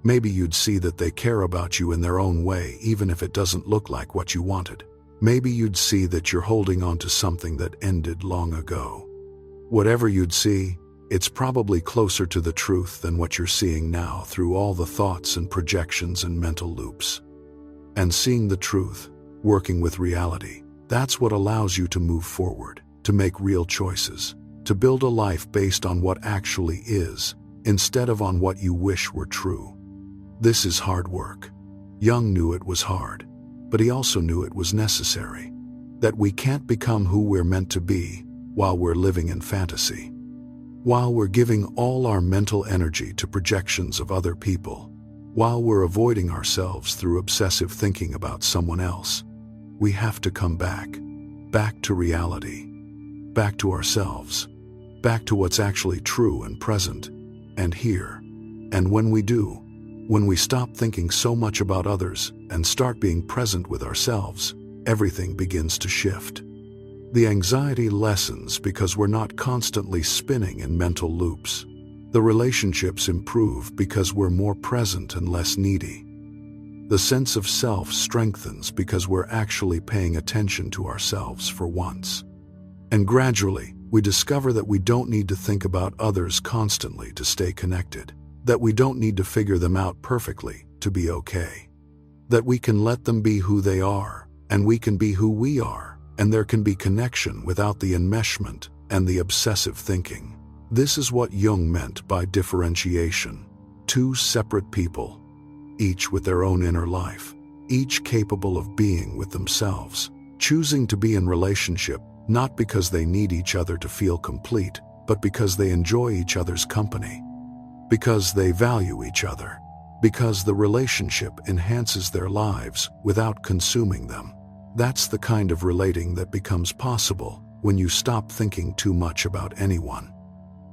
Maybe you'd see that they care about you in their own way, even if it doesn't look like what you wanted. Maybe you'd see that you're holding on to something that ended long ago. Whatever you'd see, it's probably closer to the truth than what you're seeing now through all the thoughts and projections and mental loops. And seeing the truth, working with reality, that's what allows you to move forward, to make real choices, to build a life based on what actually is, instead of on what you wish were true. This is hard work. Jung knew it was hard, but he also knew it was necessary. That we can't become who we're meant to be while we're living in fantasy. While we're giving all our mental energy to projections of other people, while we're avoiding ourselves through obsessive thinking about someone else, we have to come back to reality, back to ourselves, back to what's actually true and present, and here. And when we do, when we stop thinking so much about others and start being present with ourselves, everything begins to shift. The anxiety lessens because we're not constantly spinning in mental loops. The relationships improve because we're more present and less needy. The sense of self strengthens because we're actually paying attention to ourselves for once. And gradually, we discover that we don't need to think about others constantly to stay connected, that we don't need to figure them out perfectly to be okay, that we can let them be who they are, and we can be who we are. And there can be connection without the enmeshment and the obsessive thinking. This is what Jung meant by differentiation. Two separate people, each with their own inner life, each capable of being with themselves, choosing to be in relationship not because they need each other to feel complete, but because they enjoy each other's company, because they value each other, because the relationship enhances their lives without consuming them. That's the kind of relating that becomes possible when you stop thinking too much about anyone,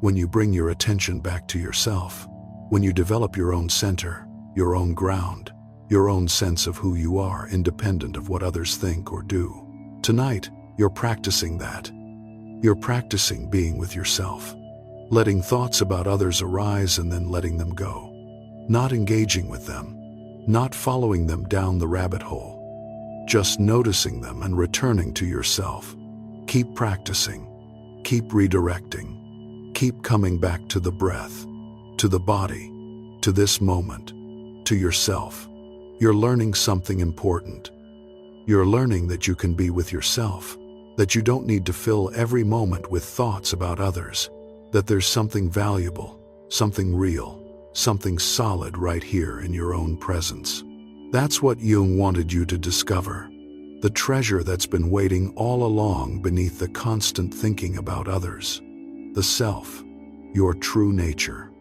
when you bring your attention back to yourself, when you develop your own center, your own ground, your own sense of who you are independent of what others think or do. Tonight, you're practicing that. You're practicing being with yourself, letting thoughts about others arise and then letting them go, not engaging with them, not following them down the rabbit hole, just noticing them and returning to yourself. Keep practicing, keep redirecting, keep coming back to the breath, to the body, to this moment, to yourself. You're learning something important. You're learning that you can be with yourself, that you don't need to fill every moment with thoughts about others, that there's something valuable, something real, something solid right here in your own presence. That's what Jung wanted you to discover, the treasure that's been waiting all along beneath the constant thinking about others, the self, your true nature,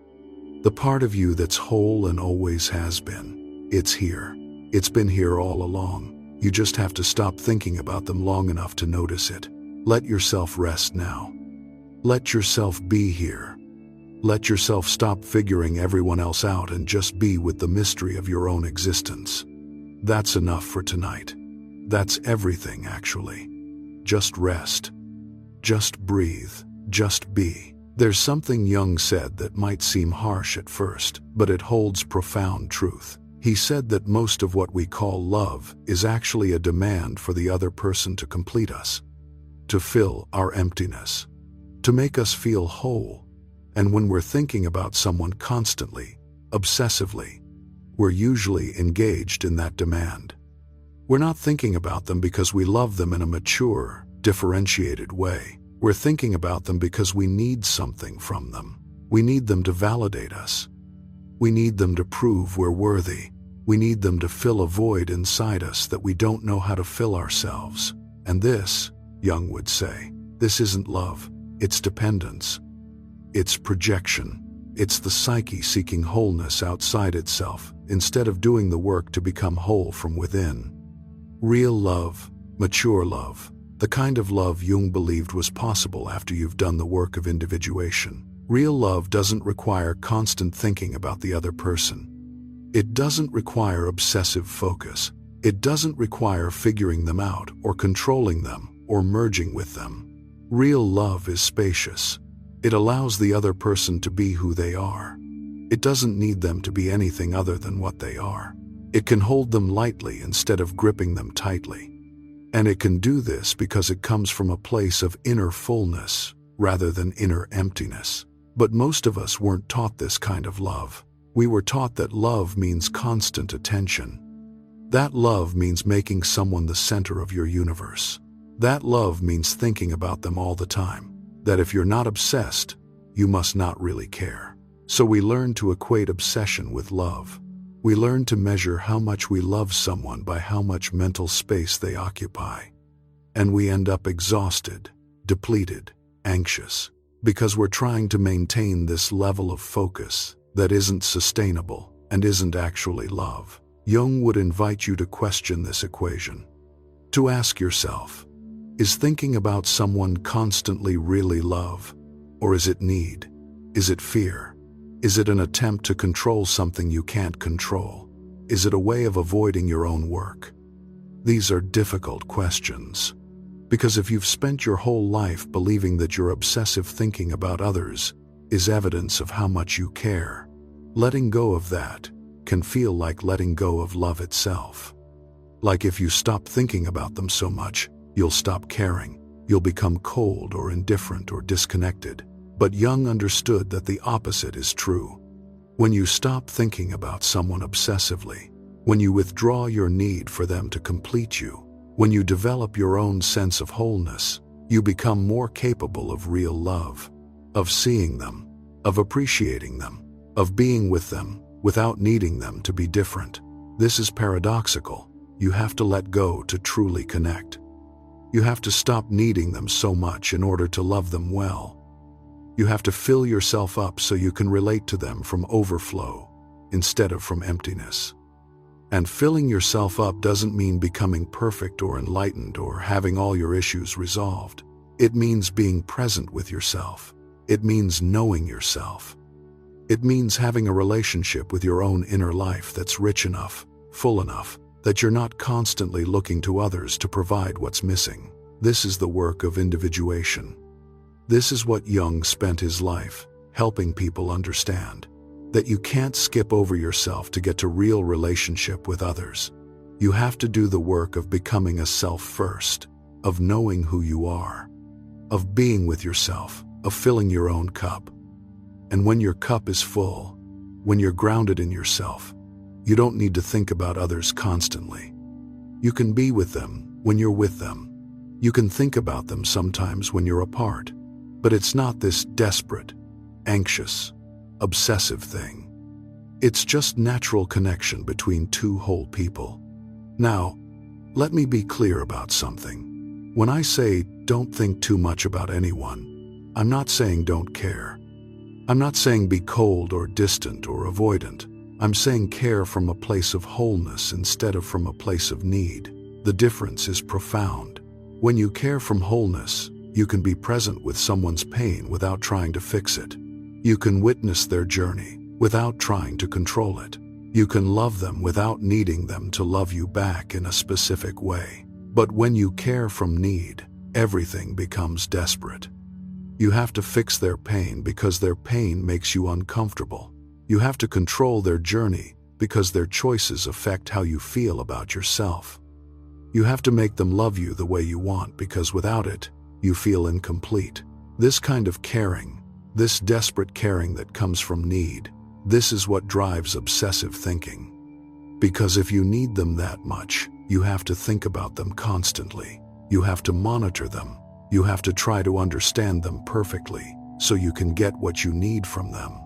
the part of you that's whole and always has been. It's here. It's been here all along. You just have to stop thinking about them long enough to notice it. Let yourself rest now. Let yourself be here. Let yourself stop figuring everyone else out and just be with the mystery of your own existence. That's enough for tonight. That's everything, actually. Just rest. Just breathe. Just be. There's something Jung said that might seem harsh at first, but it holds profound truth. He said that most of what we call love is actually a demand for the other person to complete us, to fill our emptiness, to make us feel whole. And when we're thinking about someone constantly, obsessively, we're usually engaged in that demand. We're not thinking about them because we love them in a mature, differentiated way. We're thinking about them because we need something from them. We need them to validate us. We need them to prove we're worthy. We need them to fill a void inside us that we don't know how to fill ourselves. And this, Jung would say, this isn't love, it's dependence. It's projection. It's the psyche seeking wholeness outside itself, instead of doing the work to become whole from within. Real love, mature love, the kind of love Jung believed was possible after you've done the work of individuation. Real love doesn't require constant thinking about the other person. It doesn't require obsessive focus. It doesn't require figuring them out or controlling them or merging with them. Real love is spacious. It allows the other person to be who they are. It doesn't need them to be anything other than what they are. It can hold them lightly instead of gripping them tightly. And it can do this because it comes from a place of inner fullness rather than inner emptiness. But most of us weren't taught this kind of love. We were taught that love means constant attention. That love means making someone the center of your universe. That love means thinking about them all the time. That if you're not obsessed, you must not really care. So we learn to equate obsession with love. We learn to measure how much we love someone by how much mental space they occupy. And we end up exhausted, depleted, anxious, because we're trying to maintain this level of focus that isn't sustainable and isn't actually love. Jung would invite you to question this equation, to ask yourself, is thinking about someone constantly really love? Or is it need? Is it fear? Is it an attempt to control something you can't control? Is it a way of avoiding your own work? These are difficult questions, because if you've spent your whole life believing that your obsessive thinking about others is evidence of how much you care, letting go of that can feel like letting go of love itself. Like if you stop thinking about them so much, you'll stop caring. You'll become cold or indifferent or disconnected. But Jung understood that the opposite is true. When you stop thinking about someone obsessively, when you withdraw your need for them to complete you, when you develop your own sense of wholeness, you become more capable of real love, of seeing them, of appreciating them, of being with them without needing them to be different. This is paradoxical. You have to let go to truly connect. You have to stop needing them so much in order to love them well. You have to fill yourself up so you can relate to them from overflow instead of from emptiness. And filling yourself up doesn't mean becoming perfect or enlightened or having all your issues resolved. It means being present with yourself. It means knowing yourself. It means having a relationship with your own inner life that's rich enough, full enough, that you're not constantly looking to others to provide what's missing. This is the work of individuation. This is what Jung spent his life helping people understand. That you can't skip over yourself to get to real relationship with others. You have to do the work of becoming a self first, of knowing who you are, of being with yourself, of filling your own cup. And when your cup is full, when you're grounded in yourself, you don't need to think about others constantly. You can be with them when you're with them. You can think about them sometimes when you're apart, but it's not this desperate, anxious, obsessive thing. It's just natural connection between two whole people. Now, let me be clear about something. When I say don't think too much about anyone, I'm not saying don't care. I'm not saying be cold or distant or avoidant. I'm saying care from a place of wholeness instead of from a place of need. The difference is profound. When you care from wholeness, you can be present with someone's pain without trying to fix it. You can witness their journey without trying to control it. You can love them without needing them to love you back in a specific way. But when you care from need, everything becomes desperate. You have to fix their pain because their pain makes you uncomfortable. You have to control their journey because their choices affect how you feel about yourself. You have to make them love you the way you want because without it, you feel incomplete. This kind of caring, this desperate caring that comes from need, this is what drives obsessive thinking. Because if you need them that much, you have to think about them constantly. You have to monitor them. You have to try to understand them perfectly so you can get what you need from them.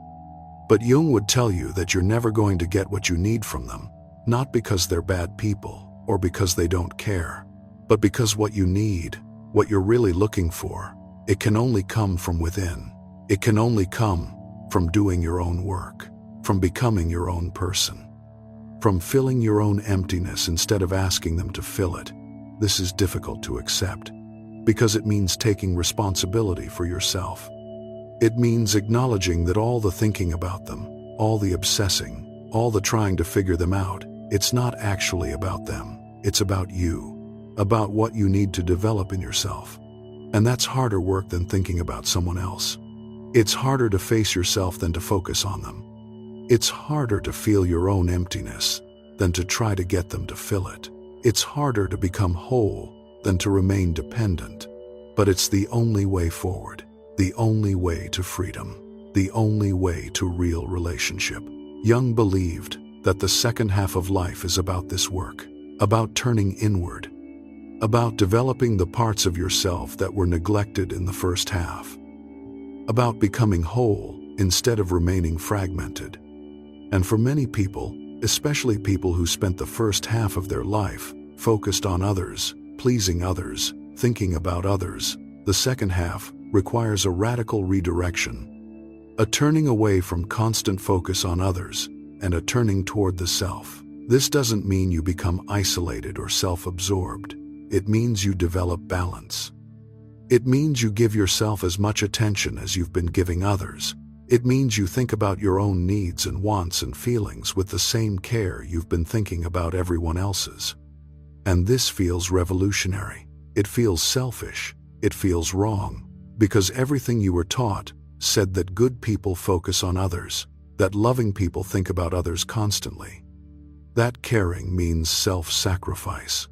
But Jung would tell you that you're never going to get what you need from them, not because they're bad people or because they don't care, but because what you need, what you're really looking for, it can only come from within. It can only come from doing your own work, from becoming your own person, from filling your own emptiness instead of asking them to fill it. This is difficult to accept because it means taking responsibility for yourself. It means acknowledging that all the thinking about them, all the obsessing, all the trying to figure them out, it's not actually about them. It's about you, about what you need to develop in yourself. And that's harder work than thinking about someone else. It's harder to face yourself than to focus on them. It's harder to feel your own emptiness than to try to get them to fill it. It's harder to become whole than to remain dependent. But it's the only way forward, the only way to freedom, the only way to real relationship. Jung believed that the second half of life is about this work, about turning inward, about developing the parts of yourself that were neglected in the first half, about becoming whole instead of remaining fragmented. And for many people, especially people who spent the first half of their life focused on others, pleasing others, thinking about others, the second half requires a radical redirection, a turning away from constant focus on others and a turning toward the self. This doesn't mean you become isolated or self-absorbed. It means you develop balance. It means you give yourself as much attention as you've been giving others. It means you think about your own needs and wants and feelings with the same care you've been thinking about everyone else's. And this feels revolutionary. It feels selfish. It feels wrong. Because everything you were taught said that good people focus on others, that loving people think about others constantly. That caring means self-sacrifice.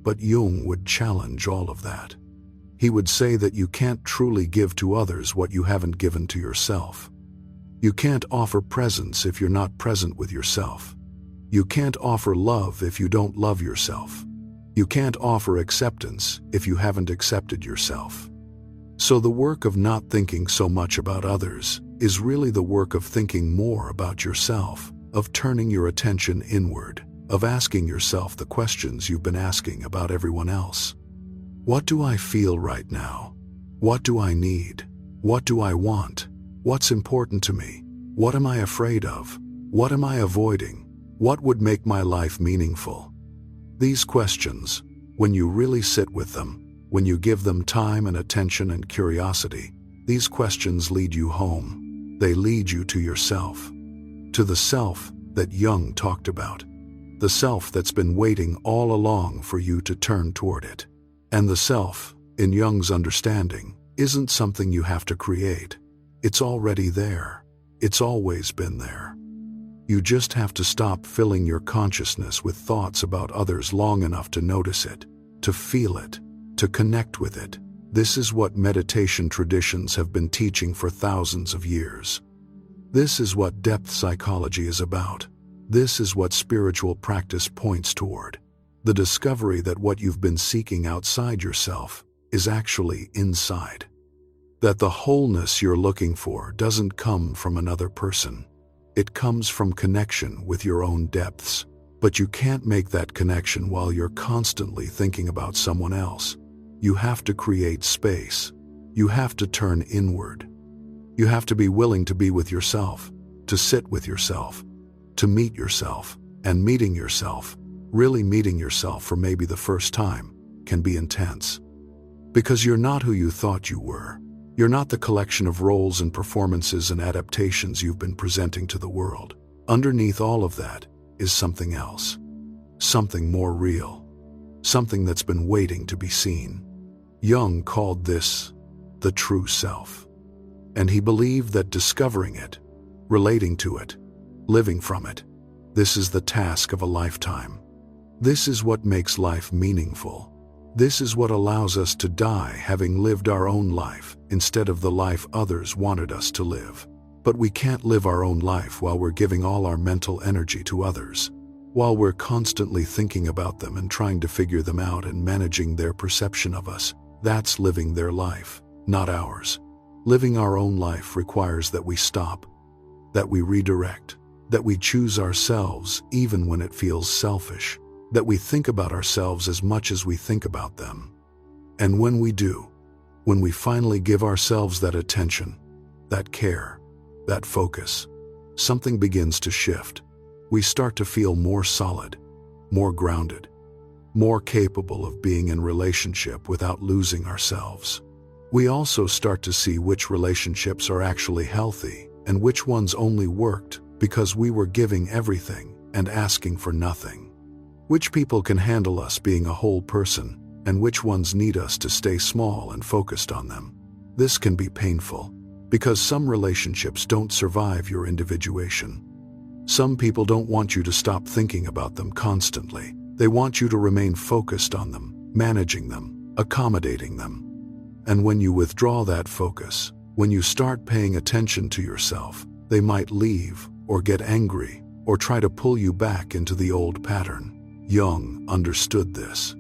But Jung would challenge all of that. He would say that you can't truly give to others what you haven't given to yourself. You can't offer presence if you're not present with yourself. You can't offer love if you don't love yourself. You can't offer acceptance if you haven't accepted yourself. So the work of not thinking so much about others is really the work of thinking more about yourself, of turning your attention inward, of asking yourself the questions you've been asking about everyone else. What do I feel right now? What do I need? What do I want? What's important to me? What am I afraid of? What am I avoiding? What would make my life meaningful? These questions, when you really sit with them, when you give them time and attention and curiosity, these questions lead you home. They lead you to yourself. To the self that Jung talked about. The self that's been waiting all along for you to turn toward it. And the self, in Jung's understanding, isn't something you have to create. It's already there. It's always been there. You just have to stop filling your consciousness with thoughts about others long enough to notice it, to feel it, to connect with it. This is what meditation traditions have been teaching for thousands of years. This is what depth psychology is about. This is what spiritual practice points toward. The discovery that what you've been seeking outside yourself is actually inside. That the wholeness you're looking for doesn't come from another person. It comes from connection with your own depths. But you can't make that connection while you're constantly thinking about someone else. You have to create space. You have to turn inward. You have to be willing to be with yourself, to sit with yourself, to meet yourself. And meeting yourself, really meeting yourself for maybe the first time, can be intense. Because you're not who you thought you were. You're not the collection of roles and performances and adaptations you've been presenting to the world. Underneath all of that is something else. Something more real. Something that's been waiting to be seen. Jung called this the true self. And he believed that discovering it, relating to it, living from it, this is the task of a lifetime. This is what makes life meaningful. This is what allows us to die having lived our own life instead of the life others wanted us to live. But we can't live our own life while we're giving all our mental energy to others, while we're constantly thinking about them and trying to figure them out and managing their perception of us. That's living their life, not ours. Living our own life requires that we stop, that we redirect, that we choose ourselves even when it feels selfish, that we think about ourselves as much as we think about them. And when we do, when we finally give ourselves that attention, that care, that focus, something begins to shift. We start to feel more solid, more grounded, more capable of being in relationship without losing ourselves. We also start to see which relationships are actually healthy and which ones only worked because we were giving everything and asking for nothing. Which people can handle us being a whole person, and which ones need us to stay small and focused on them. This can be painful, because some relationships don't survive your individuation. Some people don't want you to stop thinking about them constantly. They want you to remain focused on them, managing them, accommodating them. And when you withdraw that focus, when you start paying attention to yourself, they might leave, or get angry, or try to pull you back into the old pattern. Jung understood this.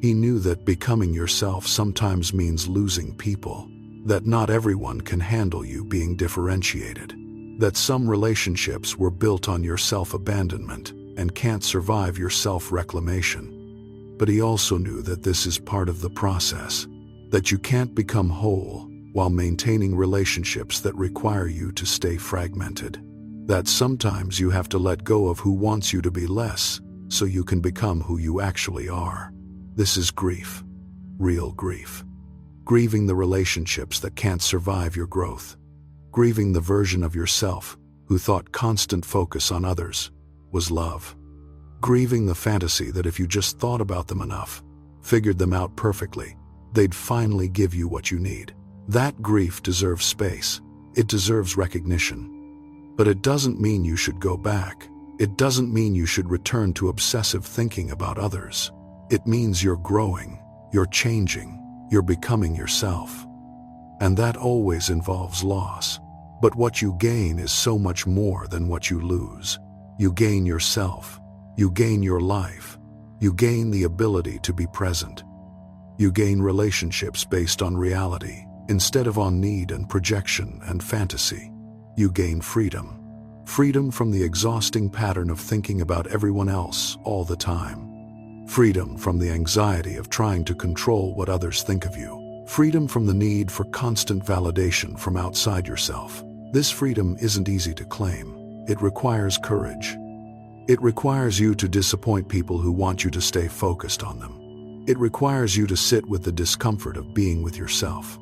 He knew that becoming yourself sometimes means losing people, that not everyone can handle you being differentiated, that some relationships were built on your self-abandonment and can't survive your self-reclamation. But he also knew that this is part of the process, that you can't become whole while maintaining relationships that require you to stay fragmented, that sometimes you have to let go of who wants you to be less so you can become who you actually are. This is grief, real grief. Grieving the relationships that can't survive your growth. Grieving the version of yourself who thought constant focus on others was love. Grieving the fantasy that if you just thought about them enough, figured them out perfectly, they'd finally give you what you need. That grief deserves space. It deserves recognition. But it doesn't mean you should go back. It doesn't mean you should return to obsessive thinking about others. It means you're growing, you're changing, you're becoming yourself. And that always involves loss. But what you gain is so much more than what you lose. You gain yourself. You gain your life. You gain the ability to be present. You gain relationships based on reality, instead of on need and projection and fantasy. You gain freedom. Freedom from the exhausting pattern of thinking about everyone else all the time. Freedom from the anxiety of trying to control what others think of you. Freedom from the need for constant validation from outside yourself. This freedom isn't easy to claim. It requires courage. It requires you to disappoint people who want you to stay focused on them. It requires you to sit with the discomfort of being with yourself.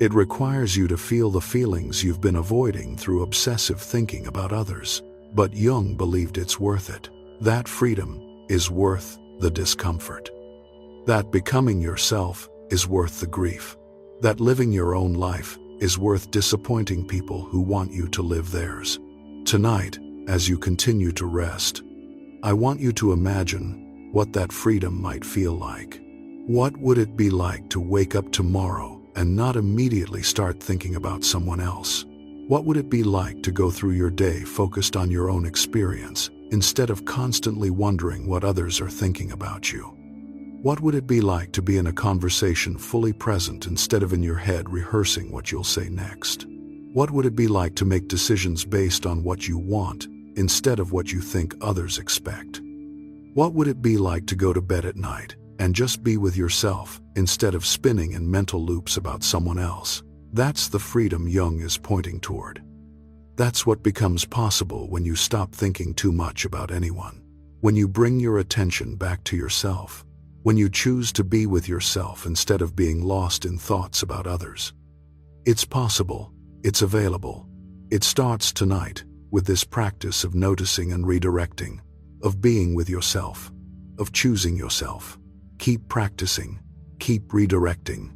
It requires you to feel the feelings you've been avoiding through obsessive thinking about others. But Jung believed it's worth it. That freedom is worth the discomfort. That becoming yourself is worth the grief. That living your own life is worth disappointing people who want you to live theirs. Tonight, as you continue to rest, I want you to imagine what that freedom might feel like. What would it be like to wake up tomorrow and not immediately start thinking about someone else? What would it be like to go through your day focused on your own experience instead of constantly wondering what others are thinking about you? What would it be like to be in a conversation fully present instead of in your head rehearsing what you'll say next? What would it be like to make decisions based on what you want instead of what you think others expect? What would it be like to go to bed at night and just be with yourself instead of spinning in mental loops about someone else? That's the freedom Jung is pointing toward. That's what becomes possible when you stop thinking too much about anyone, when you bring your attention back to yourself, when you choose to be with yourself instead of being lost in thoughts about others. It's possible, it's available. It starts tonight with this practice of noticing and redirecting, of being with yourself, of choosing yourself. Keep practicing, keep redirecting,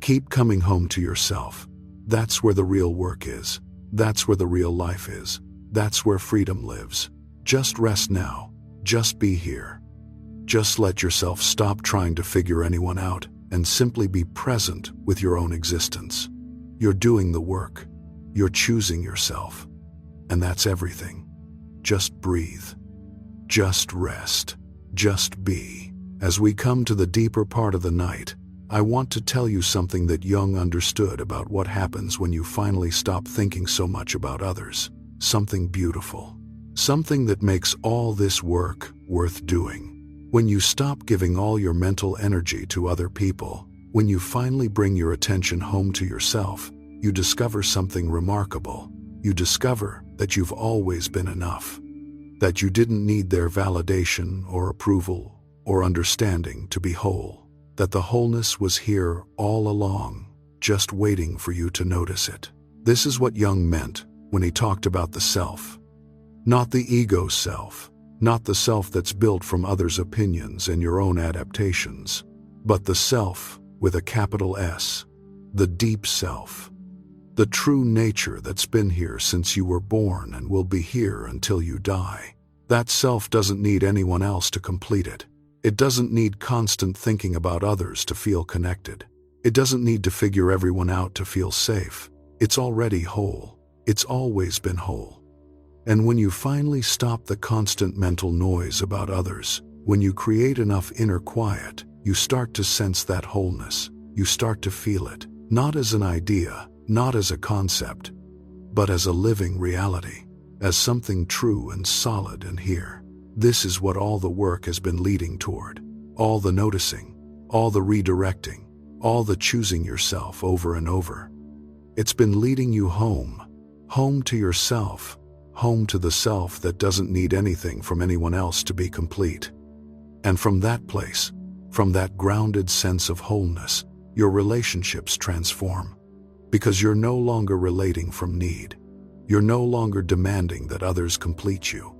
keep coming home to yourself. That's where the real work is. That's where the real life is. That's where freedom lives. Just rest now. Just be here. Just let yourself stop trying to figure anyone out and simply be present with your own existence. You're doing the work. You're choosing yourself. And that's everything. Just breathe. Just rest. Just be. As we come to the deeper part of the night, I want to tell you something that Jung understood about what happens when you finally stop thinking so much about others. Something beautiful. Something that makes all this work worth doing. When you stop giving all your mental energy to other people, when you finally bring your attention home to yourself, you discover something remarkable. You discover that you've always been enough. That you didn't need their validation or approval or understanding to be whole. That the wholeness was here all along, just waiting for you to notice it. This is what Jung meant when he talked about the self. Not the ego self, not the self that's built from others' opinions and your own adaptations, but the self with a capital S, the deep self, the true nature that's been here since you were born and will be here until you die. That self doesn't need anyone else to complete it. It doesn't need constant thinking about others to feel connected. It doesn't need to figure everyone out to feel safe. It's already whole. It's always been whole. And when you finally stop the constant mental noise about others, when you create enough inner quiet, you start to sense that wholeness. You start to feel it, not as an idea, not as a concept, but as a living reality, as something true and solid and here. This is what all the work has been leading toward. All the noticing, all the redirecting, all the choosing yourself over and over. It's been leading you home, home to yourself, home to the self that doesn't need anything from anyone else to be complete. And from that place, from that grounded sense of wholeness, your relationships transform. Because you're no longer relating from need. You're no longer demanding that others complete you.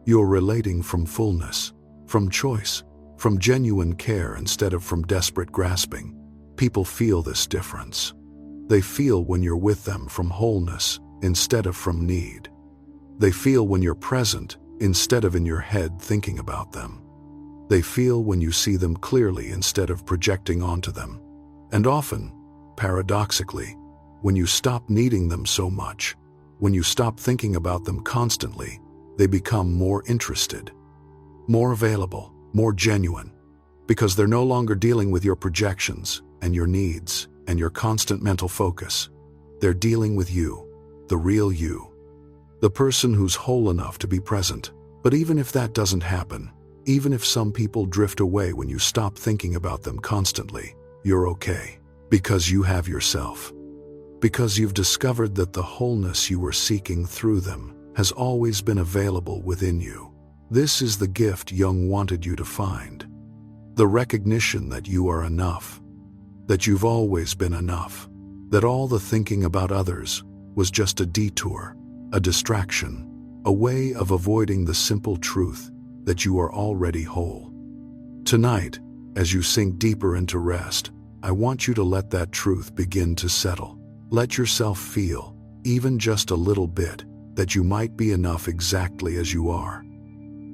You're relating from fullness, from choice, from genuine care instead of from desperate grasping. People feel this difference. They feel when you're with them from wholeness instead of from need. They feel when you're present instead of in your head thinking about them. They feel when you see them clearly instead of projecting onto them. And often, paradoxically, when you stop needing them so much, when you stop thinking about them constantly, they become more interested, more available, more genuine, because they're no longer dealing with your projections and your needs and your constant mental focus. They're dealing with you, the real you, the person who's whole enough to be present. But even if that doesn't happen, even if some people drift away when you stop thinking about them constantly, you're okay, because you have yourself. Because you've discovered that the wholeness you were seeking through them has always been available within you. This is the gift Jung wanted you to find. The recognition that you are enough, that you've always been enough, that all the thinking about others was just a detour, a distraction, a way of avoiding the simple truth that you are already whole. Tonight, as you sink deeper into rest, I want you to let that truth begin to settle. Let yourself feel, even just a little bit, that you might be enough exactly as you are.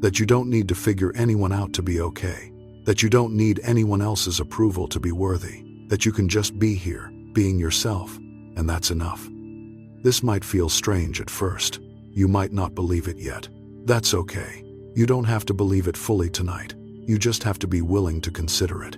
That you don't need to figure anyone out to be okay. That you don't need anyone else's approval to be worthy. That you can just be here, being yourself, and that's enough. This might feel strange at first. You might not believe it yet. That's okay. You don't have to believe it fully tonight. You just have to be willing to consider it,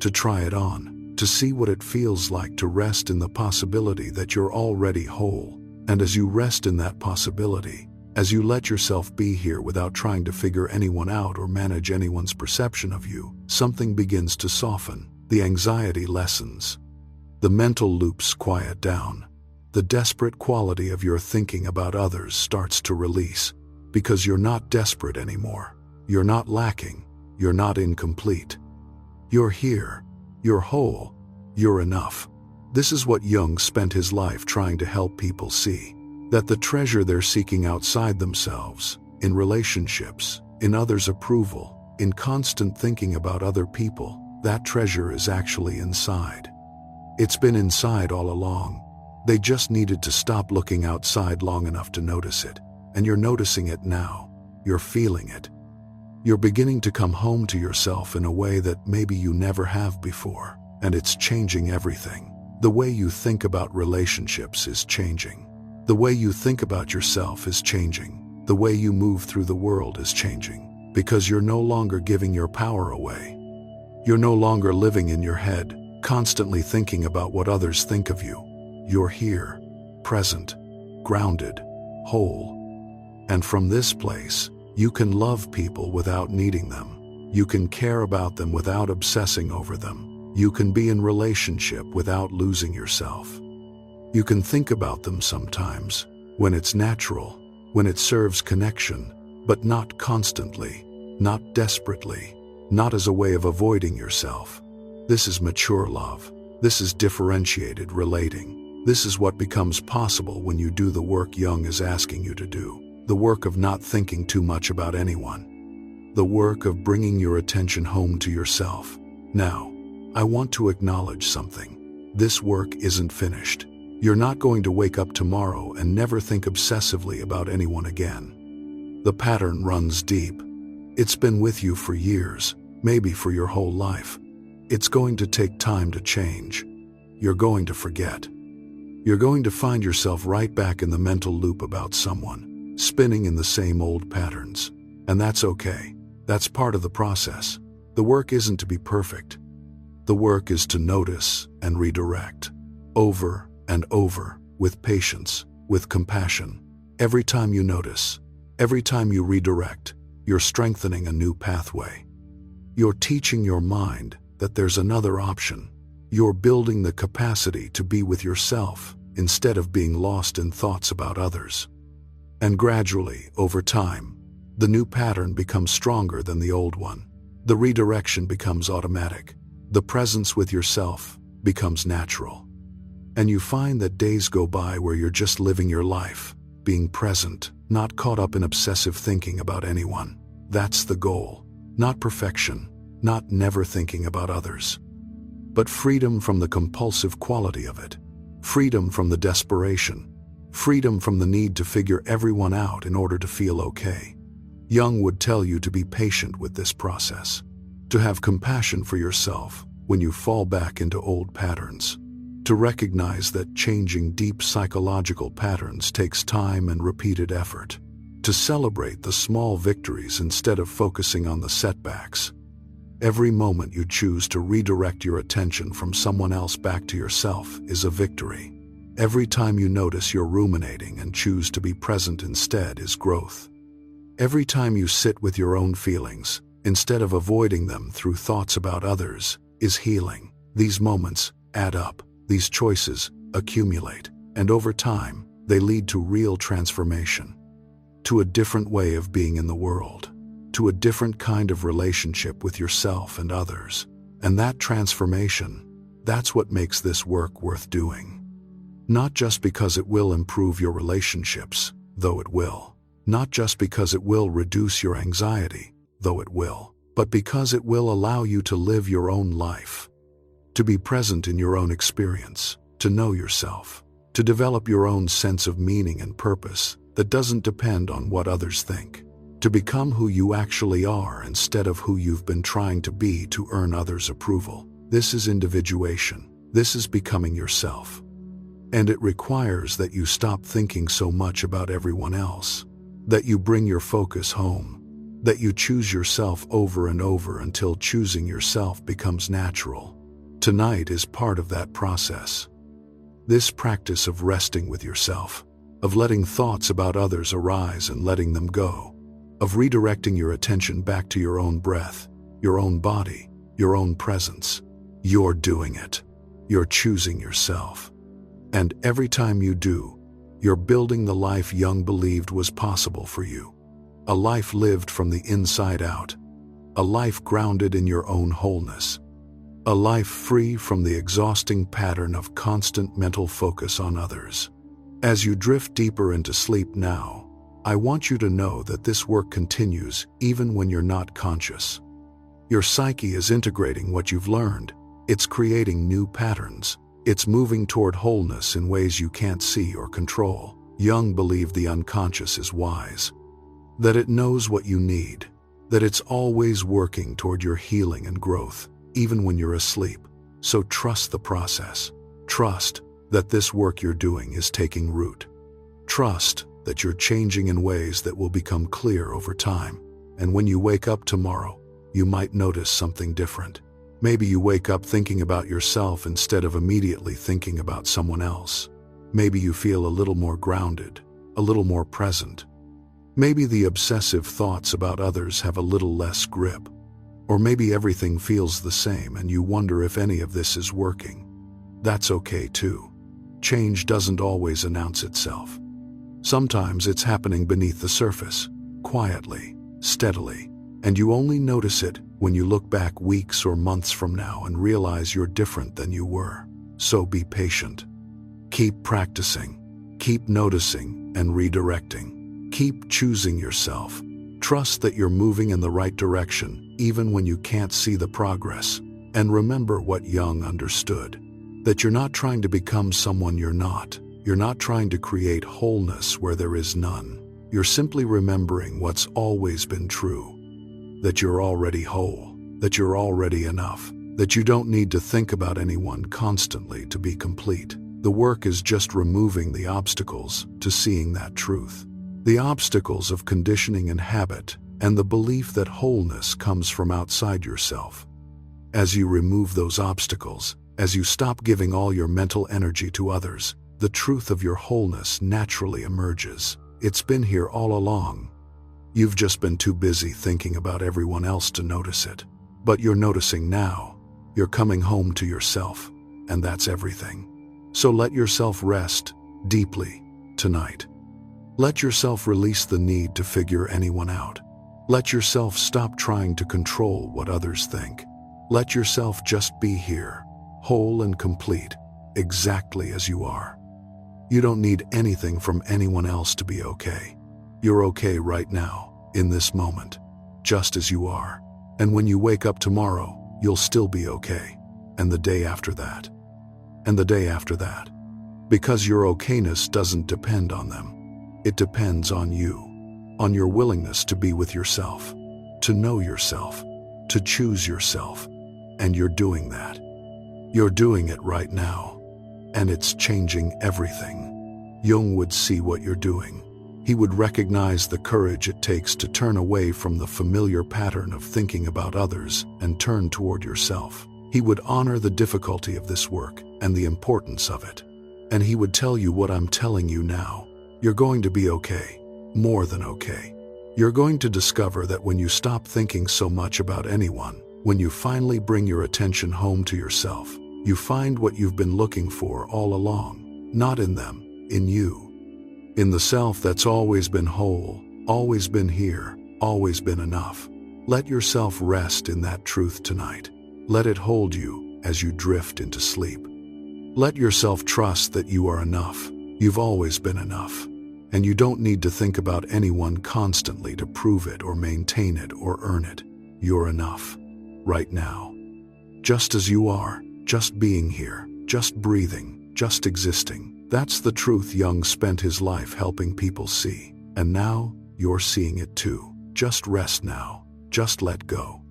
to try it on, to see what it feels like to rest in the possibility that you're already whole. And as you rest in that possibility, as you let yourself be here without trying to figure anyone out or manage anyone's perception of you, something begins to soften. The anxiety lessens. The mental loops quiet down. The desperate quality of your thinking about others starts to release, because you're not desperate anymore. You're not lacking. You're not incomplete. You're here. You're whole. You're enough. This is what Jung spent his life trying to help people see. That the treasure they're seeking outside themselves, in relationships, in others' approval, in constant thinking about other people, that treasure is actually inside. It's been inside all along. They just needed to stop looking outside long enough to notice it. And you're noticing it now. You're feeling it. You're beginning to come home to yourself in a way that maybe you never have before. And it's changing everything. The way you think about relationships is changing. The way you think about yourself is changing. The way you move through the world is changing. Because you're no longer giving your power away. You're no longer living in your head, constantly thinking about what others think of you. You're here, present, grounded, whole. And from this place, you can love people without needing them. You can care about them without obsessing over them. You can be in relationship without losing yourself. You can think about them sometimes, when it's natural, when it serves connection, but not constantly, not desperately, not as a way of avoiding yourself. This is mature love. This is differentiated relating. This is what becomes possible when you do the work Jung is asking you to do. The work of not thinking too much about anyone. The work of bringing your attention home to yourself. Now, I want to acknowledge something. This work isn't finished. You're not going to wake up tomorrow and never think obsessively about anyone again. The pattern runs deep. It's been with you for years, maybe for your whole life. It's going to take time to change. You're going to forget. You're going to find yourself right back in the mental loop about someone, spinning in the same old patterns. And that's okay. That's part of the process. The work isn't to be perfect. The work is to notice and redirect. Over and over, with patience, with compassion. Every time you notice, every time you redirect, you're strengthening a new pathway. You're teaching your mind that there's another option. You're building the capacity to be with yourself instead of being lost in thoughts about others. And gradually, over time, the new pattern becomes stronger than the old one. The redirection becomes automatic. The presence with yourself becomes natural. And you find that days go by where you're just living your life, being present, not caught up in obsessive thinking about anyone. That's the goal. Not perfection, not never thinking about others. But freedom from the compulsive quality of it. Freedom from the desperation. Freedom from the need to figure everyone out in order to feel okay. Jung would tell you to be patient with this process. To have compassion for yourself when you fall back into old patterns. To recognize that changing deep psychological patterns takes time and repeated effort. To celebrate the small victories instead of focusing on the setbacks. Every moment you choose to redirect your attention from someone else back to yourself is a victory. Every time you notice you're ruminating and choose to be present instead is growth. Every time you sit with your own feelings, instead of avoiding them through thoughts about others, is healing. These moments add up. These choices accumulate, and over time, they lead to real transformation, to a different way of being in the world. to a different kind of relationship with yourself and others. And that transformation, that's what makes this work worth doing. Not just because it will improve your relationships, though it will. Not just because it will reduce your anxiety, though it will. But because it will allow you to live your own life. To be present in your own experience. To know yourself. To develop your own sense of meaning and purpose that doesn't depend on what others think. To become who you actually are instead of who you've been trying to be to earn others' approval. This is individuation. This is becoming yourself. And it requires that you stop thinking so much about everyone else. That you bring your focus home. That you choose yourself over and over until choosing yourself becomes natural. Tonight is part of that process. This practice of resting with yourself, of letting thoughts about others arise and letting them go, of redirecting your attention back to your own breath, your own body, your own presence. You're doing it. You're choosing yourself. And every time you do, you're building the life Jung believed was possible for you. A life lived from the inside out. A life grounded in your own wholeness. A life free from the exhausting pattern of constant mental focus on others. As you drift deeper into sleep now, I want you to know that this work continues even when you're not conscious. Your psyche is integrating what you've learned. It's creating new patterns. It's moving toward wholeness in ways you can't see or control. Jung believed the unconscious is wise. That it knows what you need. That it's always working toward your healing and growth, even when you're asleep. So trust the process. Trust that this work you're doing is taking root. Trust that you're changing in ways that will become clear over time. And when you wake up tomorrow, you might notice something different. Maybe you wake up thinking about yourself instead of immediately thinking about someone else. Maybe you feel a little more grounded, a little more present. Maybe the obsessive thoughts about others have a little less grip. Or maybe everything feels the same and you wonder if any of this is working. That's okay too. Change doesn't always announce itself. Sometimes it's happening beneath the surface, quietly, steadily, and you only notice it when you look back weeks or months from now and realize you're different than you were. So be patient. Keep practicing. Keep noticing and redirecting. Keep choosing yourself. Trust that you're moving in the right direction, even when you can't see the progress. And remember what Jung understood. That you're not trying to become someone you're not. You're not trying to create wholeness where there is none. You're simply remembering what's always been true. That you're already whole. That you're already enough. That you don't need to think about anyone constantly to be complete. The work is just removing the obstacles to seeing that truth. The obstacles of conditioning and habit, and the belief that wholeness comes from outside yourself. As you remove those obstacles, as you stop giving all your mental energy to others, the truth of your wholeness naturally emerges. It's been here all along. You've just been too busy thinking about everyone else to notice it. But you're noticing now. You're coming home to yourself, and that's everything. So let yourself rest deeply tonight. Let yourself release the need to figure anyone out. Let yourself stop trying to control what others think. Let yourself just be here, whole and complete, exactly as you are. You don't need anything from anyone else to be okay. You're okay right now, in this moment, just as you are. And when you wake up tomorrow, you'll still be okay. And the day after that. And the day after that. Because your okayness doesn't depend on them. It depends on you. On your willingness to be with yourself. To know yourself. To choose yourself. And you're doing that. You're doing it right now. And it's changing everything. Jung would see what you're doing. He would recognize the courage it takes to turn away from the familiar pattern of thinking about others and turn toward yourself. He would honor the difficulty of this work and the importance of it. And he would tell you what I'm telling you now. You're going to be okay. More than okay. You're going to discover that when you stop thinking so much about anyone, when you finally bring your attention home to yourself, you find what you've been looking for all along. Not in them, in you. In the self that's always been whole, always been here, always been enough. Let yourself rest in that truth tonight. Let it hold you as you drift into sleep. Let yourself trust that you are enough. You've always been enough. And you don't need to think about anyone constantly to prove it or maintain it or earn it. You're enough. Right now. Just as you are, just being here, just breathing, just existing. That's the truth Jung spent his life helping people see. And now, you're seeing it too. Just rest now. Just let go.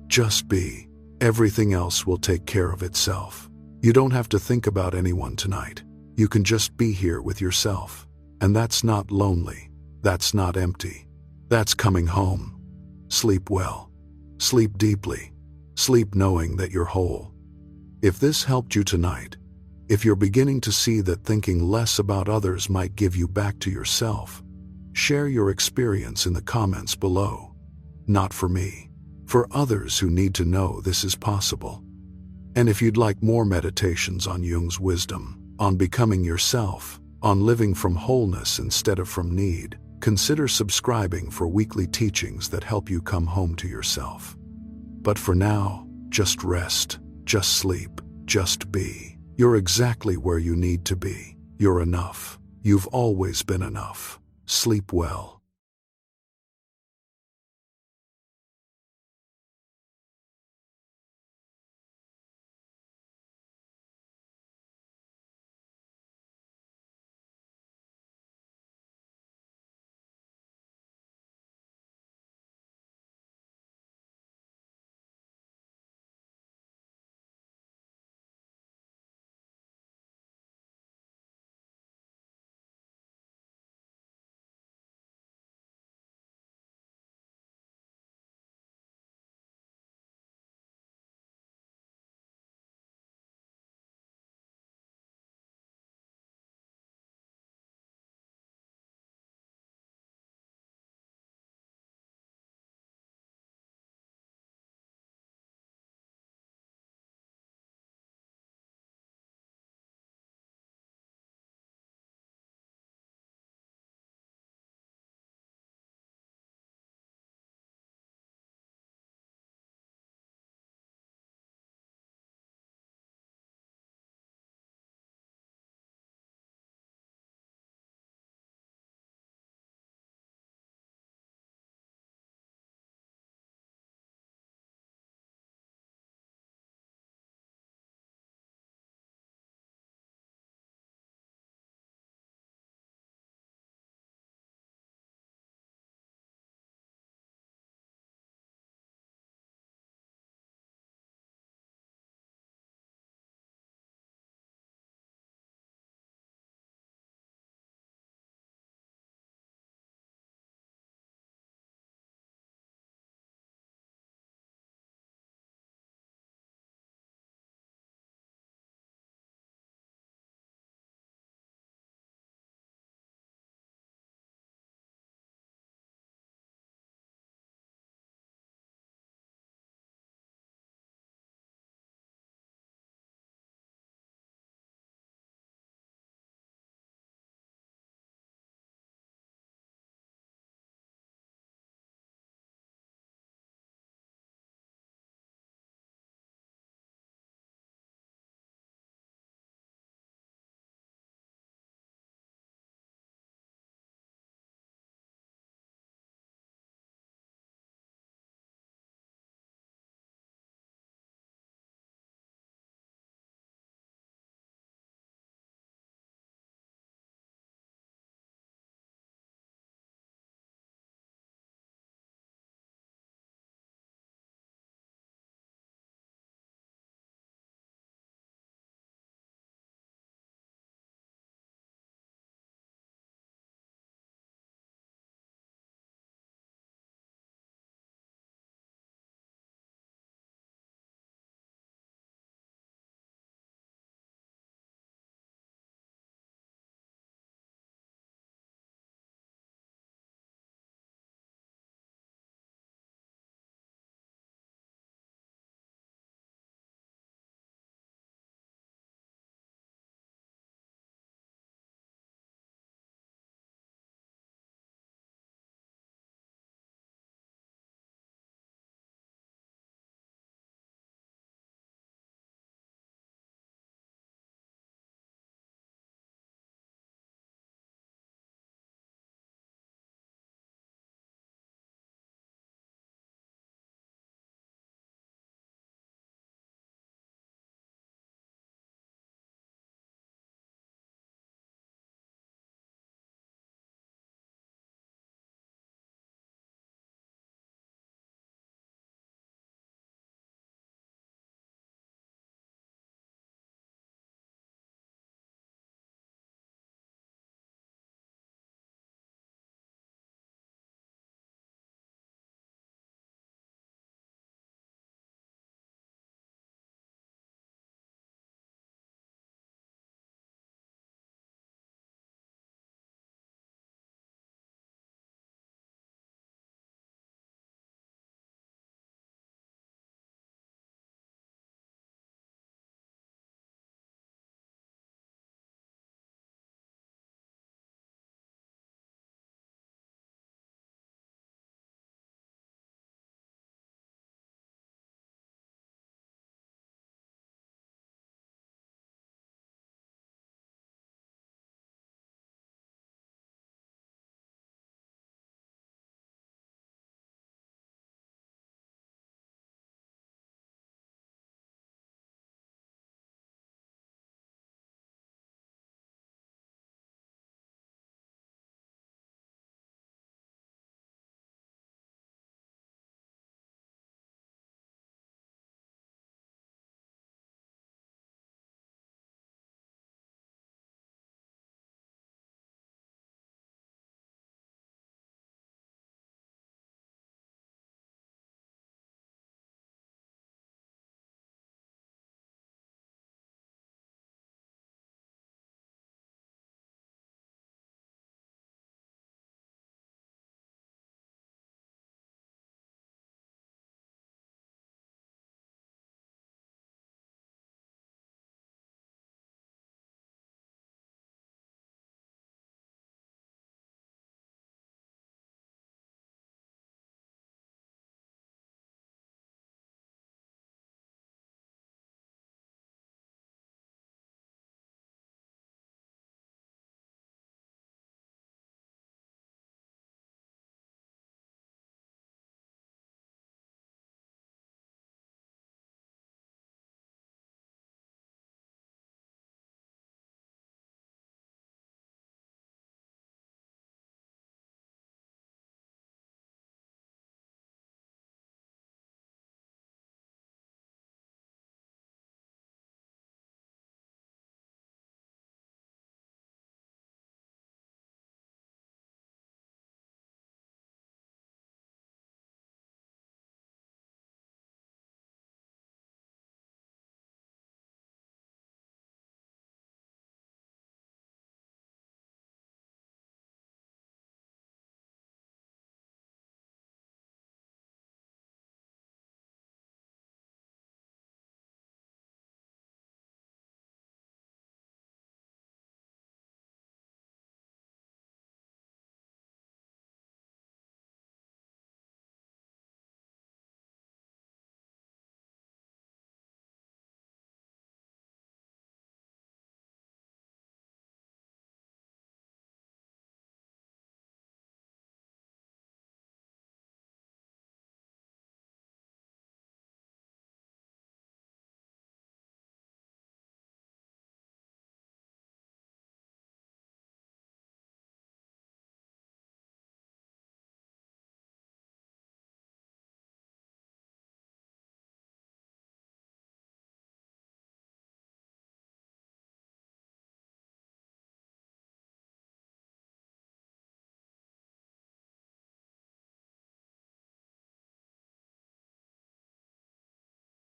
Just be. Everything else will take care of itself. You don't have to think about anyone tonight. You can just be here with yourself. And that's not lonely. That's not empty. That's coming home. Sleep well. Sleep deeply. Sleep knowing that you're whole. If this helped you tonight, if you're beginning to see that thinking less about others might give you back to yourself, share your experience in the comments below. Not for me, for others who need to know this is possible. And if you'd like more meditations on Jung's wisdom, on becoming yourself, on living from wholeness instead of from need, consider subscribing for weekly teachings that help you come home to yourself. But for now, just rest, just sleep, just be. You're exactly where you need to be. You're enough. You've always been enough. Sleep well.